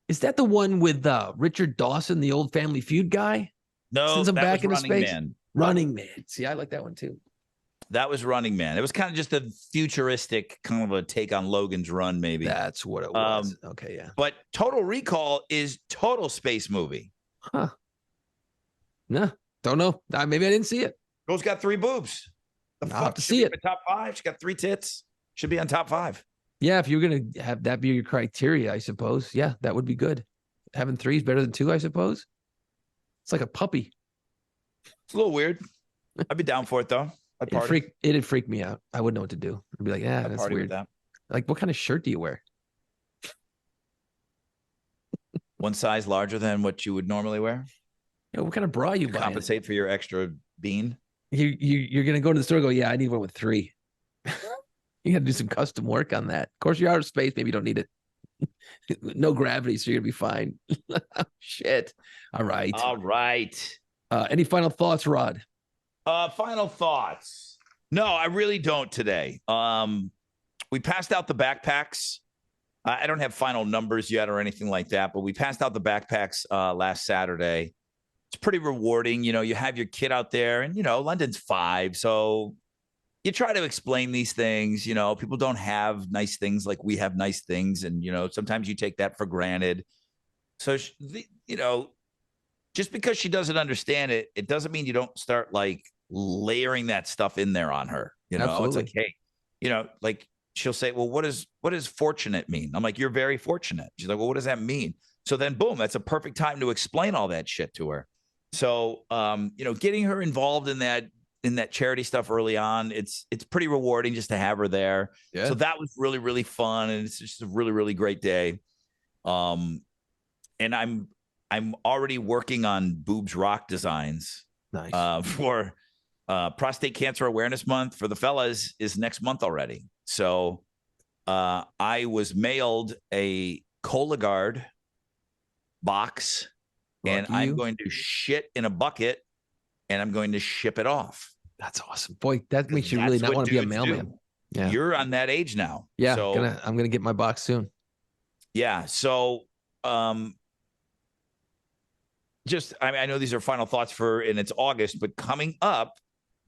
is that the one with Richard Dawson, the old Family Feud guy? No, Sends him that back was into Running space? Man. Running Man. See, I like that one too. That was Running Man. It was kind of just a futuristic kind of a take on Logan's Run, maybe. That's what it was. Okay, yeah. But Total Recall is total space movie. Huh. No, don't know. Maybe I didn't see it. Girl's got 3 boobs. The I'll have fuck? to Should see be it. in the top 5. She got 3 tits. Should be on top 5. Yeah, if you're gonna have that be your criteria, I suppose. Yeah, that would be good. Having 3 is better than 2, I suppose. It's like a puppy. It's a little weird. I'd be down for it though. I'd party. It'd freak me out. I wouldn't know what to do. I'd be like, yeah, I'd that's party with weird. that. Like, what kind of shirt do you wear? One size larger than what you would normally wear. What kind of bra you buying? Compensate for your extra bean. You're gonna go to the store and go, yeah, I need one with 3. You got to do some custom work on that. Of course, you're out of space. Maybe you don't need it. No gravity, so you're gonna be fine. Shit. All right. All right. Any final thoughts, Rod? Final thoughts. No, I really don't today. We passed out the backpacks. I don't have final numbers yet or anything like that, but we passed out the backpacks last Saturday. It's pretty rewarding. You know, you have your kid out there and, London's 5. So you try to explain these things. People don't have nice things like we have nice things. And, sometimes you take that for granted. So, just because she doesn't understand it, it doesn't mean you don't start like layering that stuff in there on her. It's like, hey, like she'll say, well, what does fortunate mean? I'm like, you're very fortunate. She's like, well, what does that mean? So then boom, that's a perfect time to explain all that shit to her. So, getting her involved in that charity stuff early on, it's pretty rewarding just to have her there. Yeah. So that was really, really fun. And it's just a really, really great day. And I'm already working on boobs rock designs. Nice. For Prostate Cancer Awareness Month for the fellas is next month already. So I was mailed a Cologuard box, and Lucky I'm you. going to shit in a bucket, and I'm going to ship it off. That's awesome. Boy, that makes you That's really not what want to be a dudes mailman. do. Yeah. You're on that age now. Yeah. So I'm gonna get my box soon. yeah. So just I know these are final thoughts and it's August, but coming up,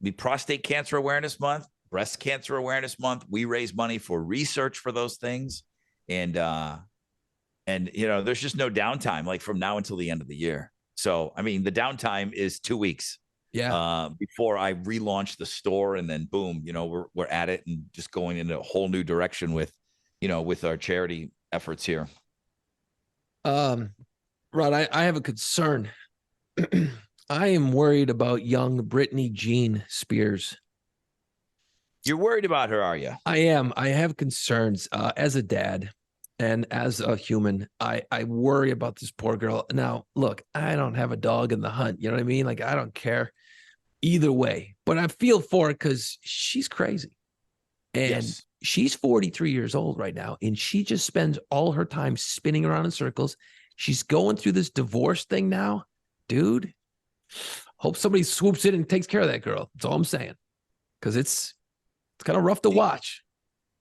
the Prostate Cancer Awareness Month, Breast Cancer Awareness Month. We raise money for research for those things. And there's just no downtime like from now until the end of the year. So, I mean, the downtime is 2 weeks. Yeah. Before I relaunch the store, and then boom, we're at it and just going in a whole new direction with our charity efforts here. Rod, I have a concern. I am worried about young Brittany Jean Spears. You're worried about her, are you? I am. I have concerns as a dad and as a human. I worry about this poor girl. Now, look, I don't have a dog in the hunt. You know what I mean? Like, I don't care either way, but I feel for her because she's crazy. And Yes. she's 43 years old right now, and she just spends all her time spinning around in circles. She's going through this divorce thing now. Dude, hope somebody swoops in and takes care of that girl. That's all I'm saying. Because it's kind of rough to watch.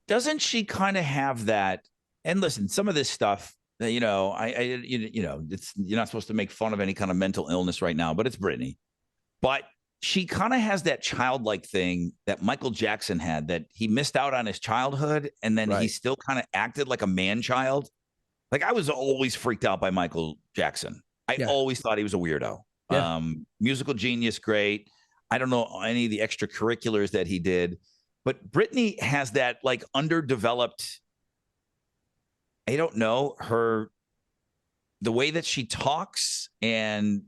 Doesn't she kind of have that? And listen, some of this stuff that, it's, you're not supposed to make fun of any kind of mental illness right now, but it's Brittany. But she kind of has that childlike thing that Michael Jackson had, that he missed out on his childhood, and then he still kind of acted like a man child. Like, I was always freaked out by Michael Jackson. I always thought he was a weirdo. Yeah. Musical genius, great. I don't know any of the extracurriculars that he did, but Brittany has that like underdeveloped. I don't know, the way that she talks and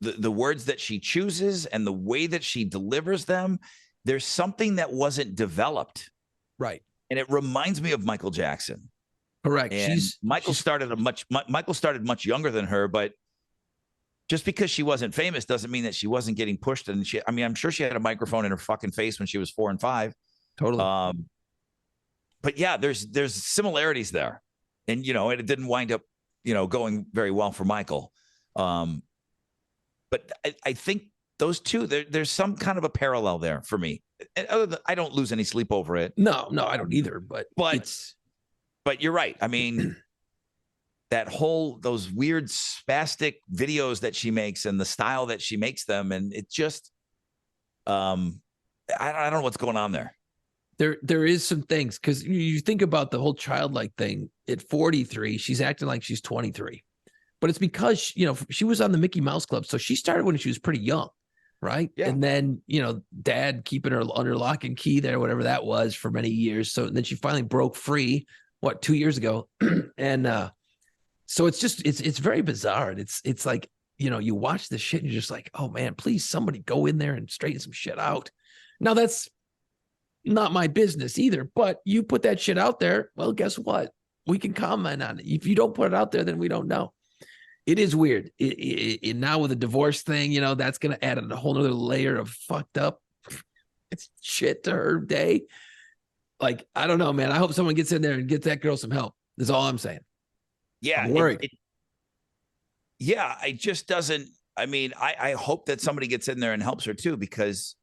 the words that she chooses and the way that she delivers them. There's something that wasn't developed. Right. And it reminds me of Michael Jackson. Correct. And Michael started much younger than her, but just because she wasn't famous doesn't mean that she wasn't getting pushed. And I'm sure she had a microphone in her fucking face when she was 4 and 5. Totally. But yeah, there's similarities there, and and it didn't wind up going very well for Michael. But I think those two, there's some kind of a parallel there for me. And other than, I don't lose any sleep over it. No, I don't either. But you're right. I mean, those weird spastic videos that she makes and the style that she makes them, and it just, I don't know what's going on there. There is some things, because you think about the whole childlike thing. At 43, she's acting like she's 23. But it's because, she was on the Mickey Mouse Club. So she started when she was pretty young, right? Yeah. And then, dad keeping her under lock and key there, whatever that was, for many years. So then she finally broke free, 2 years ago? And so it's just, it's very bizarre. And it's like, you watch this shit and you're just like, oh man, please somebody go in there and straighten some shit out. Now that's not my business either, but you put that shit out there, well, guess what? We can comment on it. If you don't put it out there, then we don't know. It is weird. It now with the divorce thing, that's going to add a whole nother layer of fucked up shit to her day. Like, I don't know, man. I hope someone gets in there and gets that girl some help. That's all I'm saying. Yeah. I'm worried. It just doesn't. I mean, I hope that somebody gets in there and helps her too, because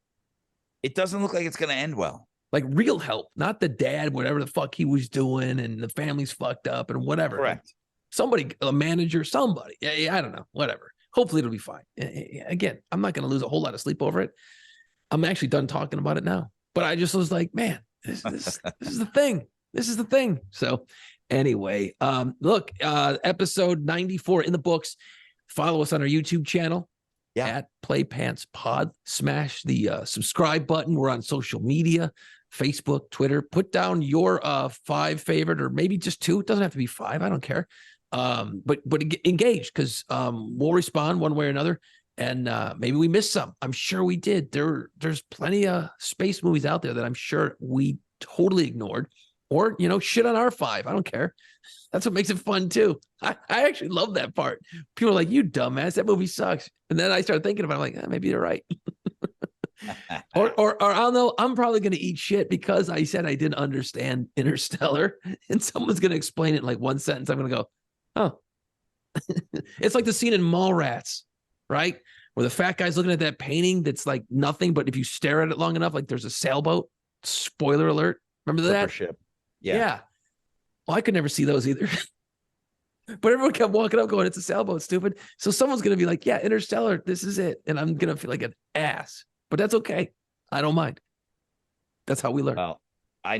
it doesn't look like it's going to end well. Like real help, not the dad, whatever the fuck he was doing, and the family's fucked up and whatever. Correct. Somebody, a manager, somebody. Yeah, I don't know. Whatever. Hopefully it'll be fine. Again, I'm not going to lose a whole lot of sleep over it. I'm actually done talking about it now. But I just was like, man, this is the thing. This is the thing. So anyway, look, episode 94 in the books. Follow us on our YouTube channel at Playpants Pod. Smash the subscribe button. We're on social media, Facebook, Twitter. Put down your 5 favorite, or maybe just 2. It doesn't have to be 5. I don't care. But engage, because we'll respond one way or another. And maybe we missed some. I'm sure we did. There's plenty of space movies out there that I'm sure we totally ignored, or shit on our 5. I don't care. That's what makes it fun too. I actually love that part. People are like, you dumbass, that movie sucks. And then I started thinking about it, I'm like, maybe they're right. or I'll know I'm probably going to eat shit because I said I didn't understand Interstellar, and someone's going to explain it in like one sentence. I'm going to go, oh, It's like the scene in Mallrats, right? Where the fat guy's looking at that painting that's like nothing, but if you stare at it long enough, like there's a sailboat. Spoiler alert. Remember that? Clipper ship. Yeah. Well, I could never see those either. But everyone kept walking up going, it's a sailboat, stupid. So someone's going to be like, yeah, Interstellar, this is it. And I'm going to feel like an ass. But that's okay. I don't mind. That's how we learn. Well, I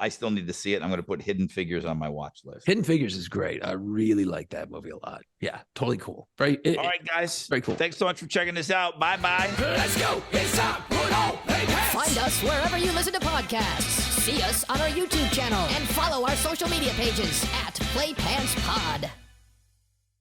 still need to see it. I'm going to put Hidden Figures on my watch list. Hidden Figures is great. I really like that movie a lot. Yeah, totally cool. All right, guys. Very cool. Thanks so much for checking this out. Bye-bye. Let's go. It's time. Put on play pants. Find us wherever you listen to podcasts. See us on our YouTube channel and follow our social media pages at PlayPantsPod.